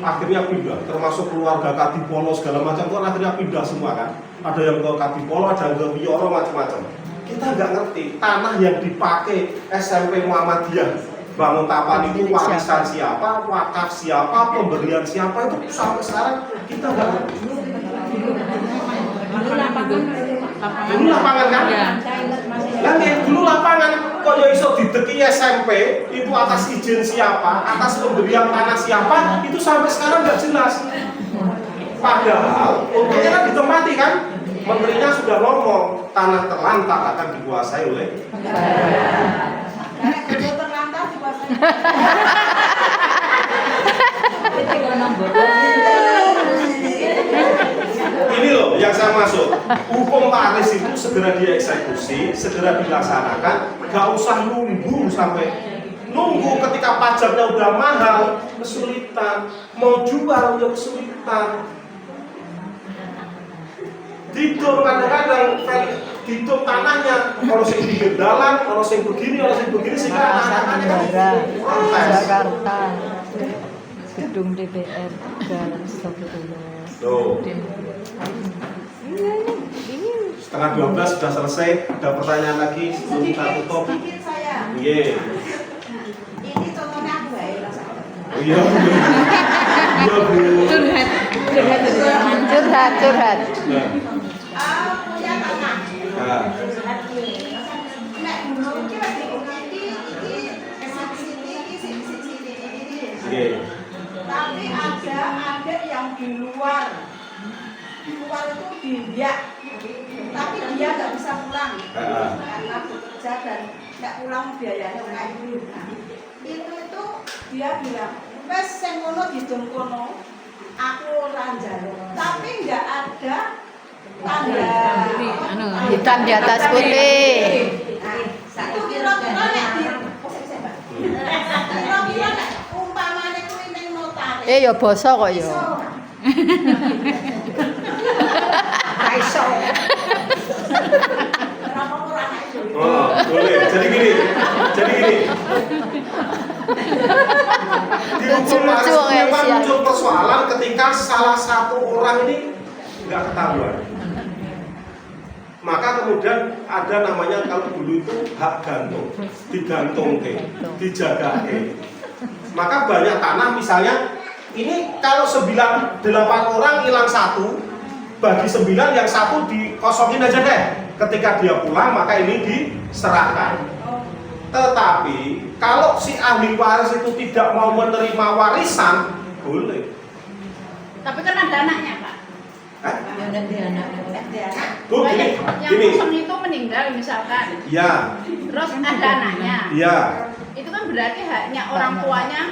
akhirnya pindah, termasuk keluarga Kadipolo segala macam itu akhirnya pindah semua kan. Ada yang ke Kadipolo, ada yang ke Bioro, macam-macam. Kita nggak ngerti tanah yang dipakai SMP Muhammadiyah Bangun Tapan itu warisan siapa, wakaf siapa, pemberian siapa, itu sampai sekarang kita nggak ngerti. Dulu lapangan kan? Lagi dulu lapangan kok ya iso dideki SMP itu atas izin siapa, atas pemberian tanah siapa, itu sampai sekarang nggak jelas. Padahal untungnya kan ditempati kan, menterinya sudah ngomong tanah terlantar akan dikuasai oleh terlantar dikuasai. Ini loh yang saya maksud. Hukum waris itu segera dieksekusi, segera dilaksanakan, gak usah nunggu sampai nunggu ketika pajaknya udah mahal, kesulitan, mau jual udah kesulitan. Didom kadang-kadang didom tanahnya, kalau yang pinggir jalan, kalau yang begini sehingga anak-anaknya kan protes. Jakarta, gedung DPR, Jalan Astagfirullah. Tuh. Ini Setengah 12 sudah selesai. Ada pertanyaan lagi sebelum kita tutup? Sedikit saya. Iya. Ini contohnya aku baik rasanya. Oh iya. Iya Bu. curhat. Nah. Punya tanah. Nah. Nek dulu iki lagi Iya. tapi ada yang di luar itu dibiak, tapi dia nggak bisa pulang karena bekerja dan nggak pulang biayanya nggak itu. Itu dia bilang, wes sing ngono didum kono, aku ora njaluk, tapi nggak ada tanda hitam di atas putih. Nah, itu kira-kira nek kira-kira nek umpamane kuwi ning notaris. Ya basa kok ya. Iso. Kenapa ora nek itu? Oh, boleh. Jadi gini. Di hukum waris itu memang muncul persoalan ketika salah satu orang ini nggak ketahuan. Maka kemudian ada namanya kalau dulu itu hak gantung, digantung dijaga. Maka banyak tanah misalnya ini kalau 8 orang hilang 1, bagi 9 yang 1 dikosongin aja deh. Ketika dia pulang maka ini diserahkan. Tetapi kalau si ahli waris itu tidak mau menerima warisan, boleh. Tapi kan ada anaknya, Pak. Bu, gini, Yang kosong itu meninggal misalkan. Ya. Terus ada anaknya. Ya. Itu kan berarti haknya orang tuanya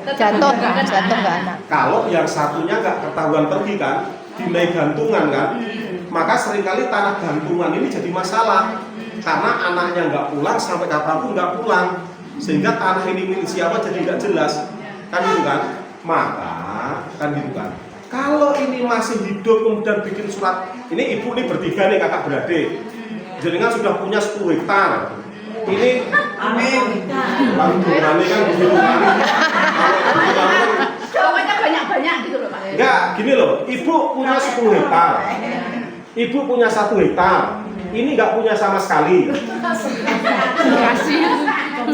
Jatuh ke anak. Kalau yang satunya nggak ketahuan pergi kan, dinilai gantungan kan, maka seringkali tanah gantungan ini jadi masalah karena anaknya nggak pulang sampai kapanpun nggak pulang, sehingga tanah ini milik siapa jadi nggak jelas, kan gitu kan? Maka kan gitu kan. Kalau ini masih hidup kemudian bikin surat, ini ibu ini bertiga nih kakak beradik, jadi kan sudah punya 10 hektar. Ini amin. Bangunannya kan begitu kan. pokoknya banyak-banyak gitu loh, Pak. Enggak, gini loh, ibu punya 10 hektar. Ibu punya 1 hektar. Ini nggak punya sama sekali.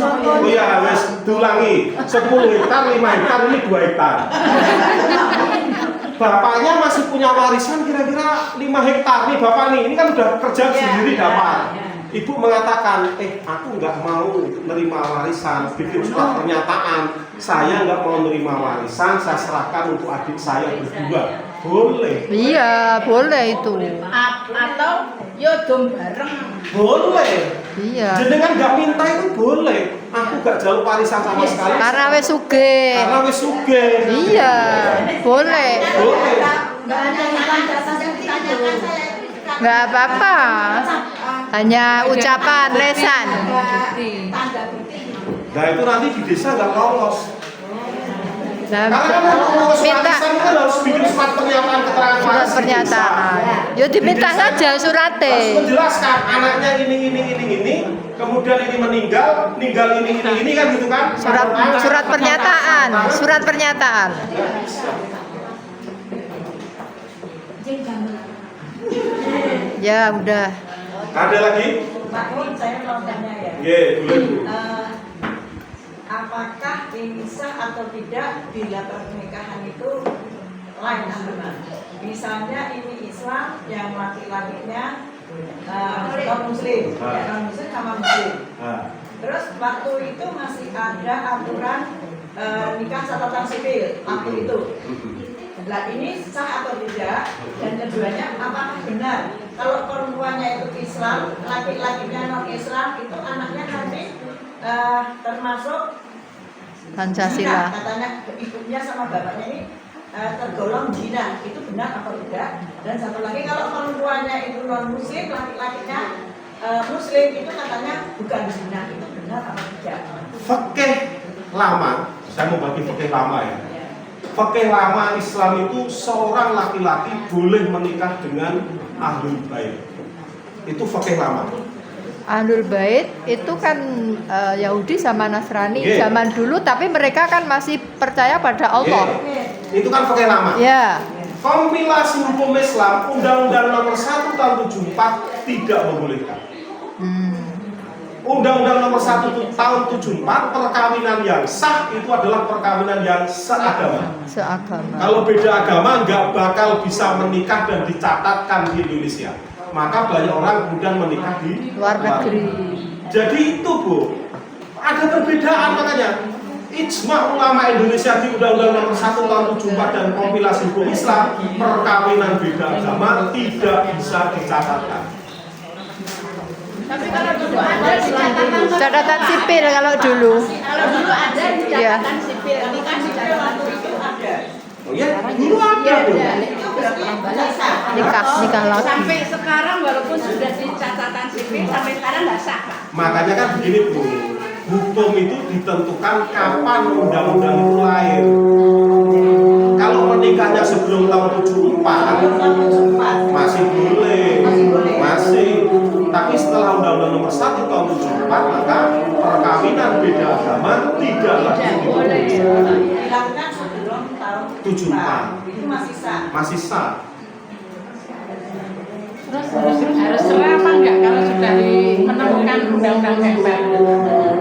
Oh iya, wes dulangi. 10 hektar, 5 hektar, ini 2 hektar. Bapaknya masih punya warisan kira-kira 5 hektar nih bapak nih. Ini kan udah kerja sendiri dapat. Ibu mengatakan, aku nggak mau nerima warisan, bikin surat pernyataan, saya nggak mau nerima warisan, saya serahkan untuk adik saya berdua. Boleh. Iya, boleh itu. Atau yo dom bareng. Boleh. Iya. Jenengan nggak minta itu boleh. Aku nggak jaluk warisan sama sekali. Karena wes sugih. Karena wes sugih. Iya, boleh. Boleh. Nggak ada yang dasar yang ditanyakan saya Nggak apa-apa. Hanya ucapan lesan. Tanda bukti. Nah itu nanti di desa nggak lolos. Nah, Karena kan untuk surat minta lisan kan harus bikin surat pernyataan keterangan surat waris di pernyataan. desa. Ya diminta Di desa saja harus suratnya. menjelaskan anaknya ini, kemudian ini meninggal ini kan gitu kan? Surat pernyataan. Jeng gambar. Ya udah. Ada lagi? Pak Mun, saya mau tanya ya. Boleh Bu. Apakah ini sah atau tidak bila pernikahan itu lain agama? Misalnya ini Islam yang laki-lakinya non muslim, ya non muslim sama muslim. Terus waktu itu masih ada aturan nikah catatan sipil waktu itu. Nah ini sah atau tidak? Dan keduanya apakah benar kalau perempuannya itu Islam, laki-lakinya non Islam itu anaknya nanti termasuk Pancasila. zina, katanya ibunya sama bapaknya ini tergolong zina, itu benar atau tidak? Dan satu lagi kalau perempuannya itu non muslim, laki-lakinya muslim itu katanya bukan zina, itu benar atau tidak? Fikih lama, saya mau bagi fikih lama ya. Fikih lama Islam itu seorang laki-laki boleh menikah dengan ahlul bait. Itu fikih lama. Ahlul Bait itu kan Yahudi sama Nasrani Yeah. zaman dulu, tapi mereka kan masih percaya pada Allah. Itu kan fikih lama. Ya, Kompilasi hukum Islam Undang-Undang Nomor 1 Tahun 74 tidak membolehkan. Undang-Undang Nomor 1 Tahun 74 perkawinan yang sah itu adalah perkawinan yang seagama. seagama. Kalau beda agama nggak bakal bisa menikah dan dicatatkan di Indonesia. Maka banyak orang kemudian menikah di Luar negeri. Jadi itu Bu, ada perbedaan makanya. Ijma ulama Indonesia di Undang-Undang Nomor 1 Tahun 74 dan kompilasi hukum Islam perkawinan beda agama tidak bisa dicatatkan. Tapi kalau dulu ada di catatan Catatan sipil kalau dulu. Kalau dulu ada di Iya. catatan sipil, nikah di catatan sipil ada. Oh ya, dulu ada Bu. Itu berarti sah. Nikah lagi. Sampai sekarang walaupun sudah di catatan sipil sampai sekarang nggak sah, Pak. Makanya kan begini Bu, hukum itu ditentukan kapan undang-undang itu lahir. Kalau menikahnya sebelum tahun 74 masih boleh, masih. Tapi setelah Undang-Undang Nomor 1 Tahun 74 maka perkawinan beda agama tidak lagi boleh. Dilakukan sebelum tahun 74. itu masih sah. Masih sah. Terus harus cerai apa enggak kalau sudah menemukan undang-undang yang baru?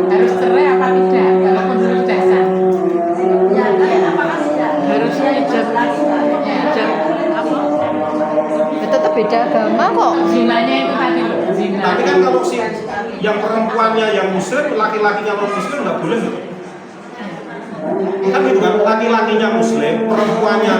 Harus cerai apa tidak? Kalau menurut dasar Ya, apakah tidak? harusnya ijab apa? Ya, tetap beda agama kok. Zinanya itu tadi loh, zina. Tapi kan kalau si yang perempuannya yang muslim, laki-lakinya non muslim nggak boleh loh. Kan gitu kan, laki-lakinya muslim, perempuannya